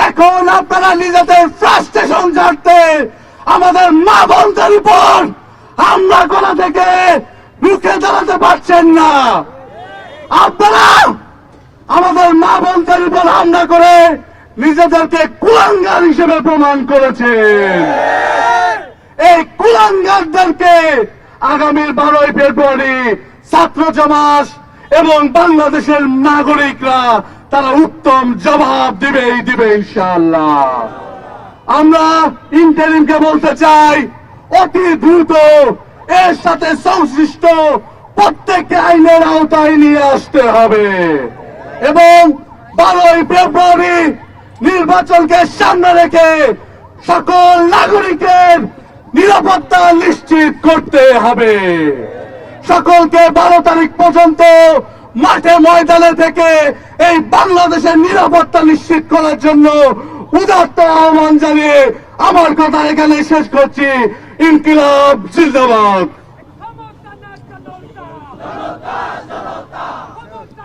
এখন আপনারা নিজেদের ফ্রাস্ট্রেশন ঝাড়তে আমাদের মা বোনদের উপর হামলা করা থেকে রুখে দাঁড়াতে পারছেন না। আপনারা আমাদের মা বোনদের উপর হামলা করে নিজেদেরকে কুলাঙ্গার হিসেবে প্রমাণ করেছেন। এই কুলাঙ্গারদেরকে আগামী 12ই ফেব্রুয়ারি ছাত্র সমাজ এবং বাংলাদেশের নাগরিকরা তারা উত্তম জবাব দিবে ইনশাআল্লাহ। আমরা ইন্টারিমকে বলতে চাই, অতি দ্রুত এর সাথে সংশ্লিষ্ট প্রত্যেককে আইনের আওতায় নিয়ে আসতে হবে এবং 12ই ফেব্রুয়ারি নির্বাচনকে সামনে রেখে সকল নাগরিকের নিরাপত্তা নিশ্চিত করতে হবে। সকলকে 12 তারিখ পর্যন্ত মাঠে ময়দানে থেকে এই বাংলাদেশের নিরাপত্তা নিশ্চিত করার জন্য উদাত্ত আহ্বান জানিয়ে আমার কথা এখানে শেষ করছি। ইনকিলাব জিন্দাবাদ।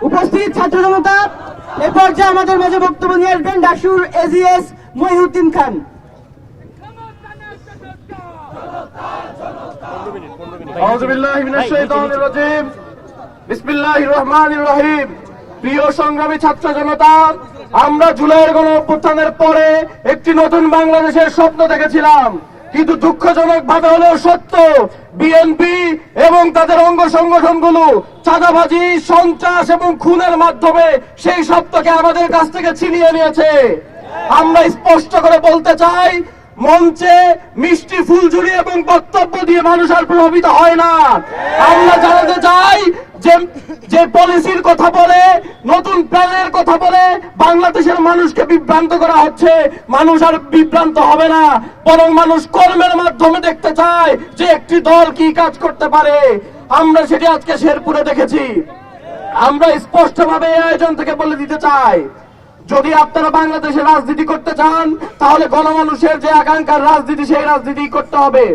উপস্থিত ছাত্র জনতা, এ পর্যায়ে আমাদের মাঝে বক্তব্য নিয়ে আসবেন ডাকসুর এজিএস মহিউদ্দিন খান। আউযু বিল্লাহি মিনাশ শাইতানির রাজীম। বিসমিল্লাহির রহমানির রহিম। প্রিয় সংগ্রামী ছাত্র জনতা, আমরা জুলাইয়ের গণঅভ্যুত্থানের পরে একটি নতুন বাংলাদেশের স্বপ্ন দেখেছিলাম, কিন্তু দুঃখজনক ভাবে হলেও সত্য, বিএনপি এবং তাদের অঙ্গ সংগঠনগুলো চাঁদাবাজি, সন্ত্রাস এবং খুনের মাধ্যমে সেই স্বপ্নকে আমাদের কাছ থেকে ছিনিয়ে নিয়েছে। আমরা স্পষ্ট করে বলতে চাই, মঞ্চে মিষ্টি ফুলঝুরি এবং বক্তব্য দিয়ে মানুষ আর প্রভাবিত হয় না। আমরা জানাতে চাই যে পলিসির কথা বলে, নতুন প্ল্যানের কথা বলে বাংলাদেশের মানুষকে বিভ্রান্ত করা হচ্ছে, মানুষ আর বিভ্রান্ত হবে না, বরং মানুষ কর্মের মাধ্যমে দেখতে চায় যে একটি দল কি কাজ করতে পারে। আমরা সেটি আজকে শেরপুরে দেখেছি। আমরা স্পষ্টভাবে এই আয়োজন থেকে বলে দিতে চাই, যদি আপনারা বাংলাদেশে রাজনীতি করতে চান তাহলে গণমানুষের যে আকাঙ্ক্ষার রাজনীতি, সেই রাজনীতি করতে হবে।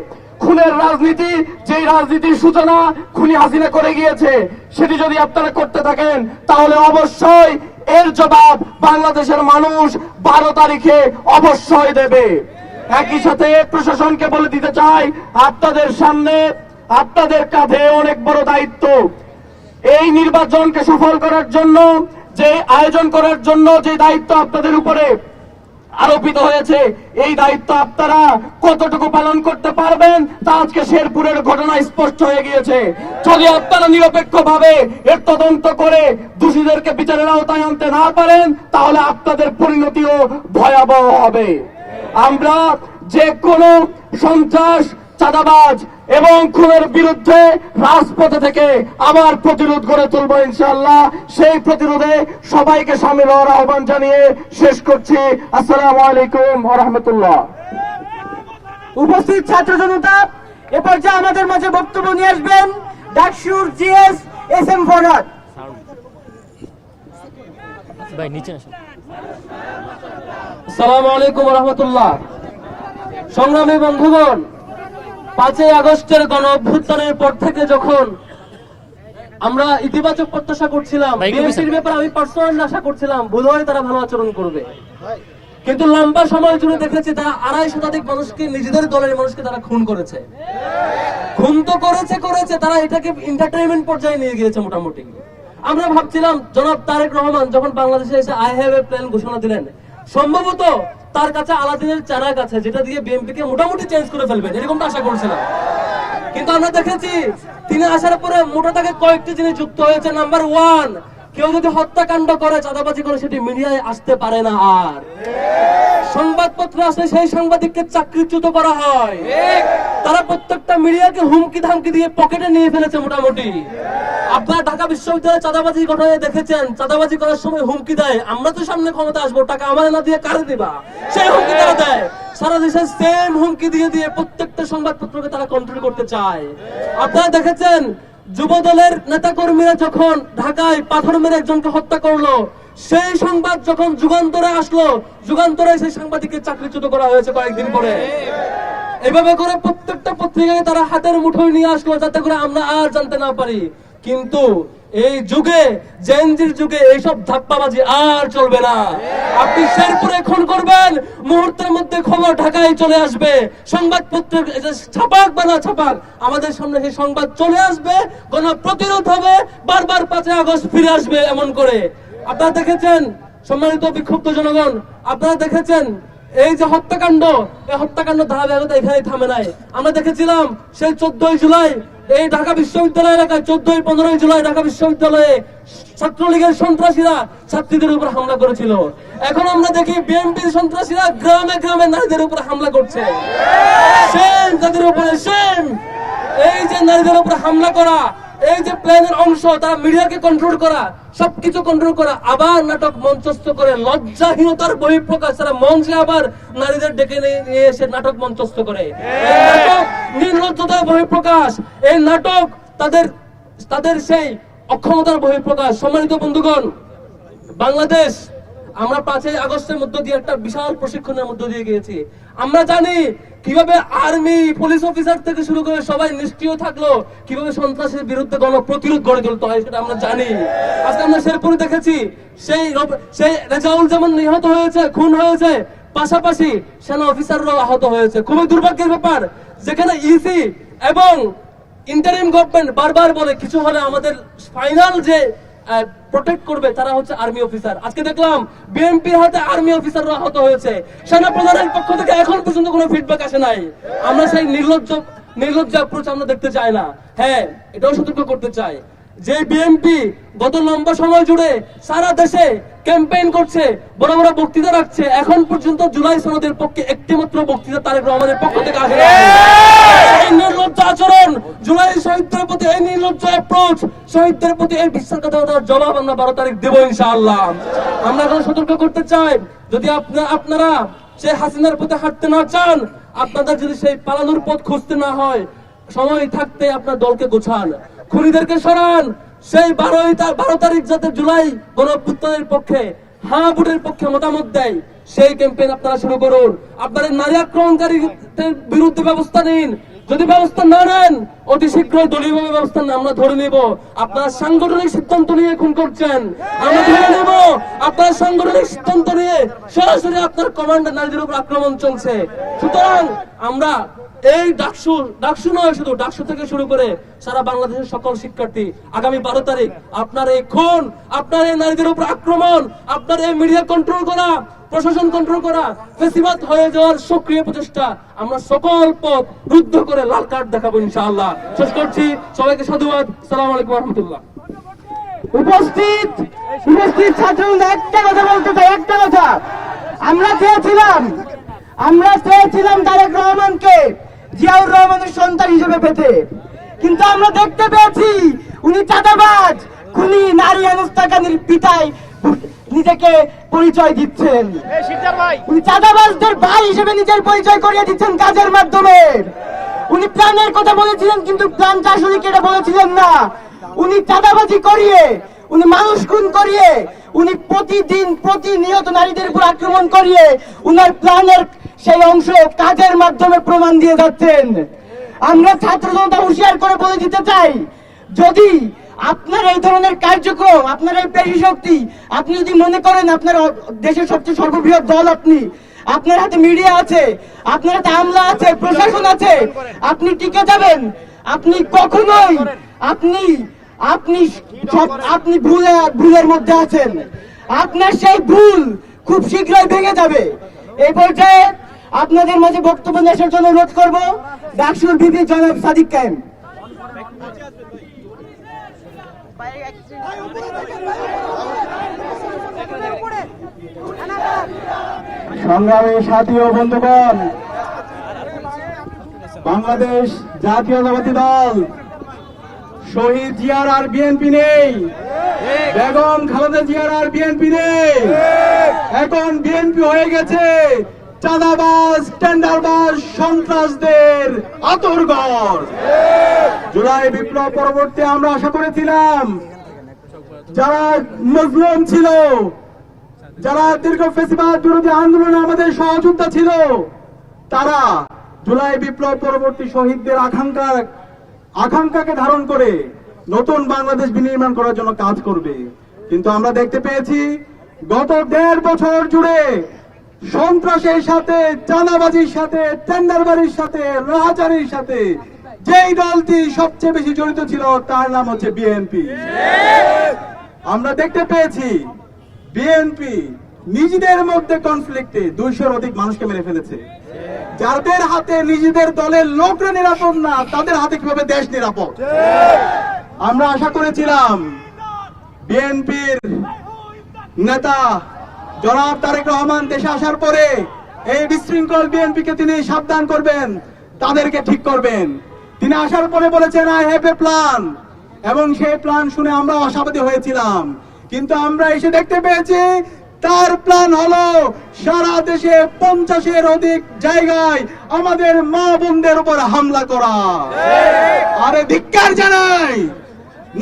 খুনের রাজনীতি, যেই রাজনীতির সূচনা খুনি হাসিনা করে গিয়েছে, সেটি যদি আপনারা করতে থাকেন তাহলে অবশ্যই এর জবাব বাংলাদেশের মানুষ 12 তারিখে অবশ্যই দেবে। একই সাথে প্রশাসনকে বলে দিতে চাই, আপনাদের সামনে, আপনাদের কাঁধে অনেক বড় দায়িত্ব। এই নির্বাচনকে সফল করার জন্য, যে আয়োজন করার জন্য যে দায়িত্ব আপনাদের উপরে আরোপিত হয়েছে, এই দায়িত্ব আপনারা কতটুকু পালন করতে পারবেন তা আজকে শেরপুরের ঘটনা স্পষ্ট হয়ে গিয়েছে। যদি আপনারা নিরপেক্ষভাবে এর তদন্ত করে দোষীদেরকে বিচারের আওতায় আনতে না পারেন তাহলে আপনাদের পরিণতিও ভয়াবহ হবে। আমরা যে কোনো সন্ত্রাস, চাঁদাবাজ এবং খুনের বিরুদ্ধে রাজপথে থেকে আবার প্রতিরোধ গড়ে তুলব ইনশাআল্লাহ। সেই প্রতিরোধে সবাইকে সামিল হওয়ার আহ্বান জানিয়ে শেষ করছি। আসসালামু আলাইকুম ওয়া রাহমাতুল্লাহ। উপস্থিত ছাত্র জনতা, এ পর্যায়ে আমাদের মাঝে বক্তব্য নিয়ে আসবেন ডাকসুর জিএস এস এম ফরহাদ। আসসালামু আলাইকুম ওয়া রাহমাতুল্লাহ। সংগ্রামী বন্ধুগণ, 5ই আগস্টের গণ অভ্যুত্থানের পর থেকে যখন আমরা ইতিবাচক প্রত্যাশা করছিলাম, বিএনপির ব্যাপারে আমি পার্সোনালি আশা করছিলাম বোধহয় তারা ভালো আচরণ করবে, কিন্তু লম্বা সময় জুড়ে দেখেছি তারা 2.5 শতাধিক মানুষকে, নিজেদের দলের মানুষকে তারা খুন করেছে। খুন তো করেছে, তারা এটাকে এন্টারটেইনমেন্ট পর্যায়ে নিয়ে গিয়েছে মোটামুটি। আমরা ভাবছিলাম জনাব তারেক রহমান যখন বাংলাদেশে এসে আই হ্যাভ এ প্ল্যান ঘোষণা দিলেন, সম্ভবত তার কাছে আলাদিনের চারাক আছে যেটা দিয়ে বিএনপিকে মোটামুটি চেঞ্জ করে ফেলবেন, এরকমটা আশা করছিলাম। কিন্তু আমরা দেখেছি তিনি আসার পরে মোটা থেকে কয়েকটি জিনিস যুক্ত হয়েছে। নাম্বার 1, কেউ যদি হত্যাকাণ্ড করে, চাঁদাবাজি করে, সেটি মিডিয়ায় আসতে পারে না। আর সংবাদপত্র আসলে সেই সাংবাদিককে চাকরিচ্যুত করা হয়। তারা প্রত্যেকটা মিডিয়াকে হুমকি ধামকি দিয়ে পকেটে নিয়ে ফেলেছে মোটামুটি। আপনারা ঢাকা বিশ্ববিদ্যালয়ে চাঁদাবাজি ঘটনায় দেখেছেন, চাঁদাবাজি করার সময় হুমকি দেয়, আমরা তো সামনে ক্ষমতা আসবো, টাকা আমার না দিয়ে কারে দিবা, সেই হুমকি তারা দেয়। সারা দেশে সেম হুমকি দিয়ে দিয়ে প্রত্যেকটা সংবাদপত্রকে তারা কন্ট্রোল করতে চায়। আপনারা দেখেছেন যুব দলের নেতাকর্মীরা যখন ঢাকায় পাথর মেরে একজনকে হত্যা করলো, সেই সংবাদ যখন যুগান্তরে আসলো, যুগান্তরে সেই সাংবাদিককে চাকরিচ্যুত করা হয়েছে কয়েকদিন পরে। এভাবে করে প্রত্যেকটা পত্রিকাকে তারা হাতের মুঠোয় নিয়ে আসলো, যাতে করে আমরা আর জানতে না পারি। কিন্তু এই যুগে, জেনজির যুগে এইসব ধাপ্পাবাজি আর চলবে না। আপনি শেরপুরে খুন করবেন, মুহূর্তের মধ্যে খবর ঢাকায় চলে আসবে। সংবাদপত্র ছাপাক বা না ছাপাক, আমাদের সামনে সেই সংবাদ চলে আসবে, কোন প্রতিরোধ হবে, বারবার 5 আগস্ট ফিরে আসবে এমন করে। আপনারা দেখেছেন, সম্মানিত বিক্ষুব্ধ জনগণ, আপনারা দেখেছেন এই যে হত্যাকাণ্ড, এই হত্যাকাণ্ড ধারাবাহিকতা এখানেই থামে নাই। আমরা দেখেছিলাম সেই 14 জুলাই এই ঢাকা বিশ্ববিদ্যালয় এলাকায়, 14-15 জুলাই ঢাকা বিশ্ববিদ্যালয়ে ছাত্রলীগের সন্ত্রাসীরা ছাত্রীদের উপর হামলা করেছিল। এখন আমরা দেখি বিএনপির সন্ত্রাসীরা গ্রামে গ্রামে নারীদের উপর হামলা করছে। সেম তাদের উপরে সেম, এই যে নারীদের উপর হামলা করা, এই যে প্ল্যানের অংশ, তারা মিডিয়াকে কন্ট্রোল করা, সবকিছু কন্ট্রোল করা, আবার নাটক মঞ্চস্থ করে লজ্জাহীনতার বহিঃপ্রকাশ, তারা মঞ্চে আবার নারীদের ডেকে নিয়ে এসে নাটক মঞ্চস্থ করে। এই নাটক নির্লজ্জতার বহিঃপ্রকাশ, এই নাটক তাদের সেই অক্ষমতার বহিঃপ্রকাশ। সম্মানিত বন্ধুগণ, বাংলাদেশ আমরা 5 আগস্টের মধ্য দিয়ে একটা বিশাল প্রশিক্ষণের মধ্য দিয়ে গিয়েছি। আমরা জানি কিভাবে আর্মি, পুলিশ অফিসার থেকে শুরু করে সবাই নিষ্ক্রিয় থাকলো, কিভাবে সন্ত্রাসের বিরুদ্ধে গণপ্রতিরোধ গড়ে তুলতে হয়, সেটা আমরা জানি। আজকে আমরা শেরপুরে দেখেছি, সেই রেজাউল যেমন নিহত হয়েছে, খুন হয়েছে, পাশাপাশি সেনা অফিসাররাও আহত হয়েছে। খুবই দুর্ভাগ্যের ব্যাপার, যেখানে ইসি এবং ইন্টারিম গভর্নমেন্ট বারবার বলে কিছু হলে আমাদের ফাইনাল যে প্রোটেক্ট করবে তারা হচ্ছে আর্মি অফিসার। আজকে দেখলাম বিএনপির হাতে আর্মি অফিসাররা আহত হয়েছে, সেনা প্রধানের পক্ষ থেকে এখন পর্যন্ত কোনো ফিডব্যাক আসে নাই। আমরা সেই নির্লজ্জ অ্যাপ্রোচ আমরা দেখতে চাই না। হ্যাঁ, এটাও সতর্ক করতে চাই যে বিএনপি গত লম্বা সময় জুড়ে সারা দেশে ক্যাম্পেইন করছে, বড় বড় বক্তৃতা রাখছে, এখন পর্যন্ত জুলাই সনদের পক্ষে একটি মাত্র বক্তৃতা তারেক রহমানের পক্ষ থেকে আসে। এই নির্লজ্জ আচরণ, জুলাই শহীদদের প্রতি এই নির্লজ্জ অ্যাপ্রোচ, শহীদদের প্রতি এই বিশ্বাসঘাতকতার জবাব আমরা 12 তারিখ দেব ইনশাআল্লাহ। আমরা এখন সতর্ক করতে চাই, যদি আপনারা সেই হাসিনার পথে হাঁটতে না চান, আপনাদের যদি সেই পালানোর পথ খুঁজতে না হয়, সময় থাকতে আপনার দলকে গোছান, খুনিদেরকে সরান। সেই 12 তারিখ যাতে জুলাই গণঅভ্যুত্থানের পক্ষে, হ্যাঁ ভোটের পক্ষে মতামত দেয়, সেই ক্যাম্পেইন আপনারা শুরু করুন। আপনাদের নারী আক্রমণকারীদের বিরুদ্ধে ব্যবস্থা নিন। যদি ব্যবস্থা না নেন, অতি শীঘ্রই দলীয়ভাবে ব্যবস্থা আমরা ধরে নেব। আপনারা সাংগঠনিক সিদ্ধান্ত নিয়ে খুন করছেন, আমরা ধরে নেব। আপনারা সাংগঠনিক সিদ্ধান্ত নিয়ে সরাসরি আপনার কমান্ডার নারীদের উপর আক্রমণ চলছে। সুতরাং আমরা এই ডাকসু নয়, শুধু ডাকসু থেকে শুরু করে সারা বাংলাদেশের সকল শিক্ষার্থী, আগামী 12 তারিখ আপনার এই খুন, আপনার এই নারীদের উপর আক্রমণ, আপনার এই মিডিয়া কন্ট্রোল করা, প্রশাসন কন্ট্রোল করা, ফেসিবাদ হয়ে যাওয়ার সক্রিয় প্রচেষ্টা, আমরা সকল পথ রুদ্ধ করে লাল কার্ড দেখাবো ইনশাআল্লাহ। শেষ করছি, সবাইকে সাধুবাদ। আসসালামু আলাইকুম রহমতুল্লাহ। উপস্থিত ছাত্ররা একটা কথা বলতে চাই, একটা কথা। আমরা চেয়েছিলাম তারেক রহমানকে জিয়াউর রহমানের সন্তান হিসেবে পেতে, কিন্তু আমরা দেখতে পেয়েছি উনি চাঁদাবাজ, খুনি, নারী হেনস্থাকারীর পিতায় নিজেকে পরিচয় দিচ্ছেন। উনি চাঁদাবাজদের ভাই হিসেবে নিজের পরিচয় করিয়ে দিচ্ছেন কাজের মাধ্যমে। উনি প্ল্যানের কথা বলেছিলেন, কিন্তু প্ল্যানটা আসলে কেটে বলেছিলেন না। উনি চাঁদাবাজি করিয়ে, উনি মানুষ খুন করিয়ে, উনি প্রতিনিয়ত নারীদের উপর আক্রমণ করিয়ে উনার প্ল্যানের সেই অংশ কাজের মাধ্যমে প্রমাণ দিয়ে যাচ্ছেন। আমরা ছাত্র জনতা হুঁশিয়ার করে বলে দিতে চাই, যদি আপনার এই ধরনের কার্যক্রম, আপনার এই পেশি শক্তি, আপনি যদি মনে করেন আপনার দেশের সবচেয়ে সর্ববৃহৎ দল, আপনার হাতে মিডিয়া আছে, আপনার হাতে আমলা আছে, প্রশাসন আছে, আপনি টিকে যাবেন? আপনি কখনোই, আপনি ভুলের মধ্যে আছেন। আপনার সেই ভুল খুব শীঘ্রই ভেঙে যাবে। এই পর্যায়ে আপনাদের মাঝে বক্তব্য নেওয়ার জন্য অনুরোধ করব ডাকসুর ভিপি জনাব সাদিক কায়েম। সংগ্রামী সাথী ও বন্ধুগণ, বাংলাদেশ জাতীয়তাবাদী দল শহীদ জিয়ার আর বিএনপি নেই, বেগম খালেদা জিয়ার আর বিএনপি নেই। এখন বিএনপি হয়ে গেছে চাঁদাবাজ, টেন্ডারবাজ, সন্ত্রাসদের আতরঘর। জুলাই বিপ্লব পরবর্তী আমরা আশা করেছিলাম যারা মজলুম ছিল, যারা দীর্ঘ ফ্যাসিবাদ বিরোধী আন্দোলনে আমাদের সহযোদ্ধা ছিল, তারা জুলাই বিপ্লব পরবর্তী শহীদদের আকাঙ্ক্ষাকে ধারণ করে নতুন বাংলাদেশ বিনির্মাণ করার জন্য কাজ করবে। কিন্তু আমরা দেখতে পেয়েছি গত 1.5 বছর জুড়ে সন্ত্রাসের সাথে, চাঁদাবাজির সাথে, টেন্ডারবাজির সাথে, রাহাজারির সাথে যেই দলটি সবচেয়ে বেশি জড়িত ছিল তার নাম হচ্ছে বিএনপি। আমরা দেখতে পেয়েছি বিএনপি নিজেদের মধ্যে কনফ্লিক্টে 200-র অধিক মানুষকে মেরে ফেলেছে। যাদের হাতে নিজেদের দলের লোকরা নিরাপদ না, তাদের হাতে কিভাবে দেশ নিরাপদ? আমরা আশা করেছিলাম বিএনপির নেতা জনাব তারেক রহমান দেশে আসার পরে এই বিশৃঙ্খল বিএনপিকে তিনি সাবধান করবেন, তাদেরকে ঠিক করবেন। তিনি আসার পরে বলেছেন আই হ্যাভ এ প্ল্যান, এবং সেই প্ল্যান শুনে আমরা আশাবাদী হয়েছিলাম। কিন্তু আমরা এসে দেখতে পেয়েছি তার প্ল্যান হলো সারা দেশে 50-এর অধিক জায়গায় আমাদের মা বোনদের উপর হামলা করা। আরে ধিক্কার জানাই,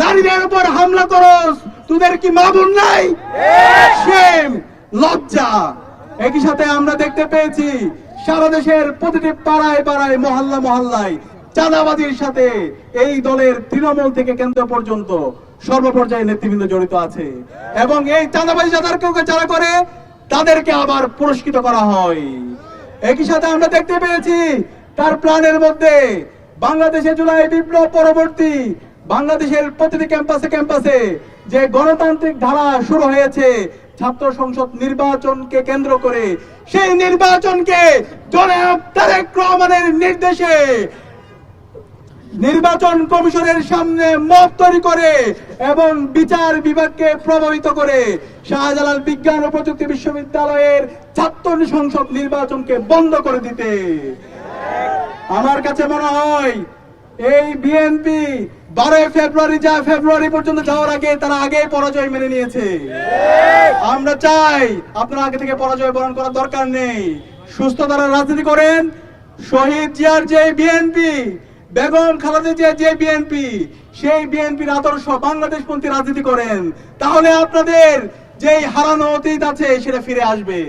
নারীদের উপর হামলা করস, তোদের কি মা বোন নাই? শেম, লজ্জা। একই সাথে আমরা দেখতে পেয়েছি সারা দেশের প্রতিটি পাড়ায় পাড়ায়, মহল্লা মহল্লায় চাঁদাবাজির সাথে এই দলের তৃণমূল থেকে কেন্দ্র পর্যন্ত সর্বপর্যায়ে নেতৃবৃন্দ জড়িত আছে, এবং এই চাঁদাবাজি যারা করে তাদেরকে আবার পুরস্কৃত করা হয়। একই সাথে আমরা দেখতে পেয়েছি তার প্ল্যানের মধ্যে বাংলাদেশে জুলাই বিপ্লব পরবর্তী বাংলাদেশের প্রতিটি ক্যাম্পাসে ক্যাম্পাসে যে গণতান্ত্রিক ধারা শুরু হয়েছে ছাত্র সংসদ নির্বাচনকে কেন্দ্র করে, সেই নির্বাচনকে জনাব তারেক রহমানের নির্দেশে নির্বাচন কমিশনের সামনে মত তৈরি করে এবং বিচার বিভাগকে প্রভাবিত করে শাহজালাল বিজ্ঞান ও প্রযুক্তি বিশ্ববিদ্যালয়ের ছাত্র সংসদ নির্বাচনকে বন্ধ করে দিতে। আমার কাছে মনে হয় এই বিএনপি 12 ফেব্রুয়ারি পর্যন্ত যাওয়ার আগে তারা আগে পরাজয় মেনে নিয়েছে। আমরা চাই আপনারা আগে থেকে পরাজয় বরণ করার দরকার নেই, সুস্থ তারা রাজনীতি করেন। শহীদ জিয়ার যে বিএনপি, বেগম খালেদা জিয়ার যে বিএনপি, সেই বিএনপির আদর্শ বাংলাদেশপন্থী রাজনীতি করেন, তাহলে আপনাদের যেই হারানো অতীত আছে সেটা ফিরে আসবে।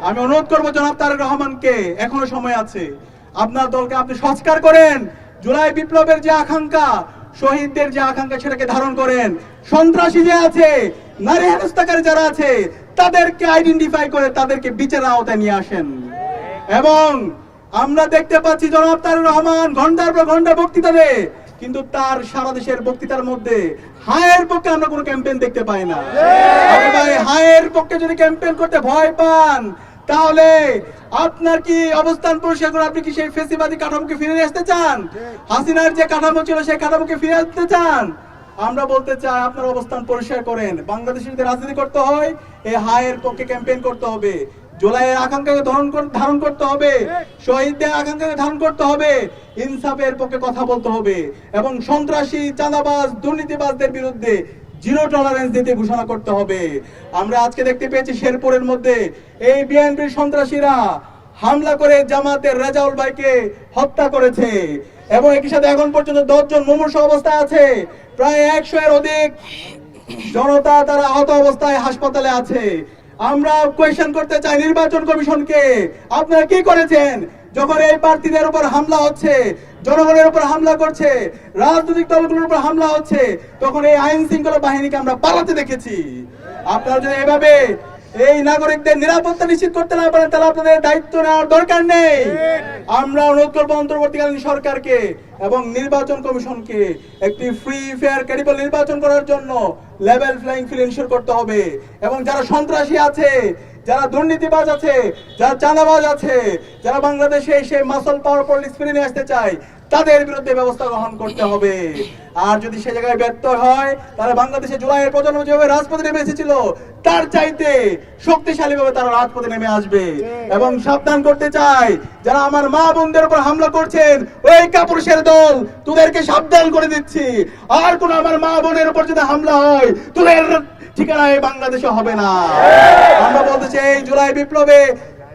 আমি অনুরোধ করবো জনাব তারেক রহমানকে, এখনো সময় আছে, আপনার দলকে আপনি সংস্কার করেন। জুলাই বিপ্লবের যে আকাঙ্ক্ষা, শহীদদের যে আকাঙ্ক্ষা, সেটাকে ধারণ করেন। সন্ত্রাসী যে আছে, নারী হেনস্থাকারী যারা আছে, তাদেরকে আইডেন্টিফাই করে তাদেরকে বিচারের আওতায় নিয়ে আসেন। এবং আমরা দেখতে পাচ্ছি জনাব তারেক রহমান ঘন্টার পর ঘন্টা বক্তৃতা দেয়, কিন্তু তার সারা দেশের বক্তৃতার মধ্যে হায়ের পক্ষে আমরা কোনো ক্যাম্পেইন দেখতে পাই না। আরে ভাই, হায়ের পক্ষে যদি ক্যাম্পেইন করতে ভয় পান, তাহলে আপনার কি অবস্থান পরিষ্কার করে আপনি কি সেই ফেসিবাদী কাঠামোকে ফিরে আসতে চান? হাসিনার যে কাঠামো ছিল সেই কাঠামোকে ফিরে আসতে চান? আমরা বলতে চাই আপনার অবস্থান পরিষ্কার করেন। বাংলাদেশে যদি রাজনীতি করতে হয় এই হায়ের পক্ষে ক্যাম্পেইন করতে হবে, জুলাইয়ের আকাঙ্ক্ষাকে ধারণ করতে হবে, শহীদদের আকাঙ্ক্ষাকে ধারণ করতে হবে, ইনসাফের পক্ষে কথা বলতে হবে, এবং সন্ত্রাসী, চাঁদাবাজ, দুর্নীতিবাজদের বিরুদ্ধে জিরো টলারেন্স দিতে ঘোষণা করতে হবে। আমরা আজকে দেখতে পেয়েছি শেরপুরের মধ্যে এই বিএনপির সন্ত্রাসীরা হামলা করে জামাতের রেজাউল ভাইকে হত্যা করেছে, এবং একই সাথে এখন পর্যন্ত 10 জন মুমূর্ষু অবস্থায় আছে। প্রায় 100-এর অধিক জনতা তারা আহত অবস্থায় হাসপাতালে আছে। আমরা কোয়েশ্চেন করতে চাই নির্বাচন কমিশনকে, আপনারা কি করেছেন যখন এই প্রার্থীদের উপর হামলা হচ্ছে, জনগণের উপর হামলা করছে, রাজনৈতিক দলগুলোর উপর হামলা হচ্ছে, তখন এই আইন শৃঙ্খলা বাহিনীকে আমরা পালাতে দেখেছি। আপনারা যদি এভাবে এই নাগরিকদের নিরাপত্তা নিশ্চিত করতে না পারেন, তাহলে আপনাদের দায়িত্ব নেওয়ার দরকার নেই। আমরা অনুরোধ করবো অন্তর্বর্তীকালীন সরকারকে এবং নির্বাচন কমিশনকে একটি ফ্রি, ফেয়ার, ক্রেডিবল নির্বাচন করার জন্য লেভেল ফ্লাইং ফিল্ড ইনশিওর করতে হবে। এবং যারা সন্ত্রাসী আছে, যারা দুর্নীতিবাজ আছে, যারা চাঁদাবাজ আছে, যারা বাংলাদেশে সেই মাসল পাওয়ার পলিটিক্স ফিরে নিয়ে আসতে চায়, তাদের বিরুদ্ধে ব্যবস্থা গ্রহণ করতে হবে। আর যদি সে জায়গায় ব্যর্থ হয়, তাহলে বাংলাদেশে জুলাইয়ের প্রজন্ম যেভাবে রাজপথে নেমে এসেছিল তার চাইতে শক্তিশালী ভাবে তারা রাজপথে নেমে আসবে। এবং সাবধান করতে চাই, যারা আমার মা বোনদের উপর হামলা করছেন, ওই কাপুরুষের দল, তোদেরকে সাবধান করে দিচ্ছি, আর কোন আমার মা বোনের উপর যদি হামলা হয় তোদের ঠিকানা এই বাংলাদেশে হবে না। আমরা বলতে চাই, এই জুলাই বিপ্লবে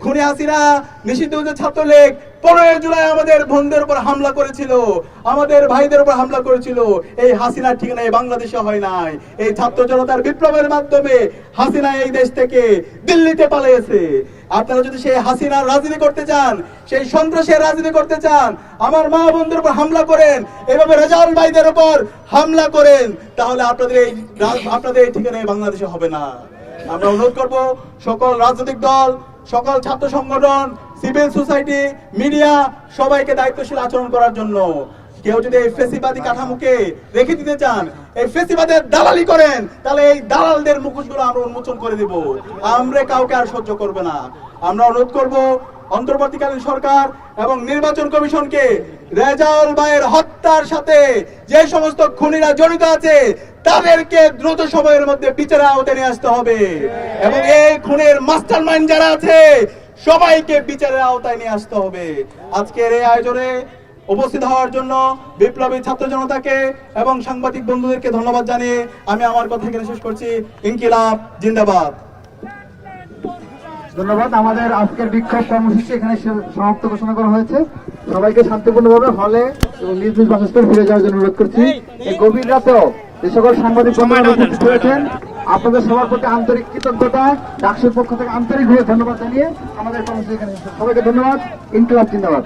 খুনি হাসিনা, নিষিদ্ধ ছাত্রলীগ 15 জুলাই আমাদের বোনদের উপর হামলা করেছিল, আমাদের ভাইদের উপর হামলা করেছিল। এই হাসিনার ঠিকানা এই বাংলাদেশে হয় নাই। এই ছাত্র জনতার বিপ্লবের মাধ্যমে হাসিনা এই দেশ থেকে দিল্লিতে পালিয়েছে। আপনারা যদি সেই হাসিনার রাজনীতি করতে চান, সেই সন্ত্রাসের রাজনীতি করতে চান, আমার মা বোনদের উপর হামলা করেন, এভাবে রেজাউল ভাইদের উপর হামলা করেন, তাহলে আপনাদের এই ঠিকানা এই বাংলাদেশে হবে না। আমরা অনুরোধ করব সকল রাজনৈতিক দল, সকল ছাত্র সংগঠন, সিভিল সোসাইটি, মিডিয়া সবাইকে দায়িত্বশীল আচরণ করার জন্য। কেউ যদি এই ফেসিবাদী কাঠামোকে রেখে দিতে চান, এই ফেসিবাদের দালালি করেন, তাহলে এই দালালদের মুখোশগুলো আমরা উন্মোচন করে দেব। আমরা কাউকে আর সহ্য করবে না। আমরা অনুরোধ করব অন্তর্বর্তীকালীন সরকার এবং নির্বাচন কমিশনকে রেজাউল ভাইয়ের হত্যার সাথে যে সমস্ত খুনিরা জড়িত আছে তাদেরকে দ্রুত সময়ের মধ্যে বিচারের আওতায় নিয়ে আসতে হবে। এবং এই খুনের মাস্টারমাইন্ড যারা আছে সবাইকে বিচারের আওতায় নিয়ে আসতে হবে। আজকের এই আয়োজনে উপস্থিত হওয়ার জন্য বিপ্লবী ছাত্র জনতাকে এবং সাংবাদিক বন্ধুদেরকে ধন্যবাদ জানিয়ে আমি আমার কথা এখানে শেষ করছি। ইনকিলাব জিন্দাবাদ। ধন্যবাদ। আমাদের আজকের বিক্ষোভ কর্মসূচি এখানে সমাপ্ত ঘোষণা করা হয়েছে। সবাইকে শান্তিপূর্ণভাবে হলে এবং নিজ নিজ বাসস্থানে ফিরে যাওয়ার জন্য অনুরোধ করছি। এই গভীর রাতেও যে সকল সাংবাদিক বন্ধুরা উপস্থিত হয়েছেন, আপনাদের সবার প্রতি আন্তরিক কৃতজ্ঞতা, ডাকসুর পক্ষ থেকে আন্তরিকভাবে ধন্যবাদ জানিয়ে আমাদের কর্মসূচি এখানে সবাইকে ধন্যবাদ। ইনকিলাব জিন্দাবাদ।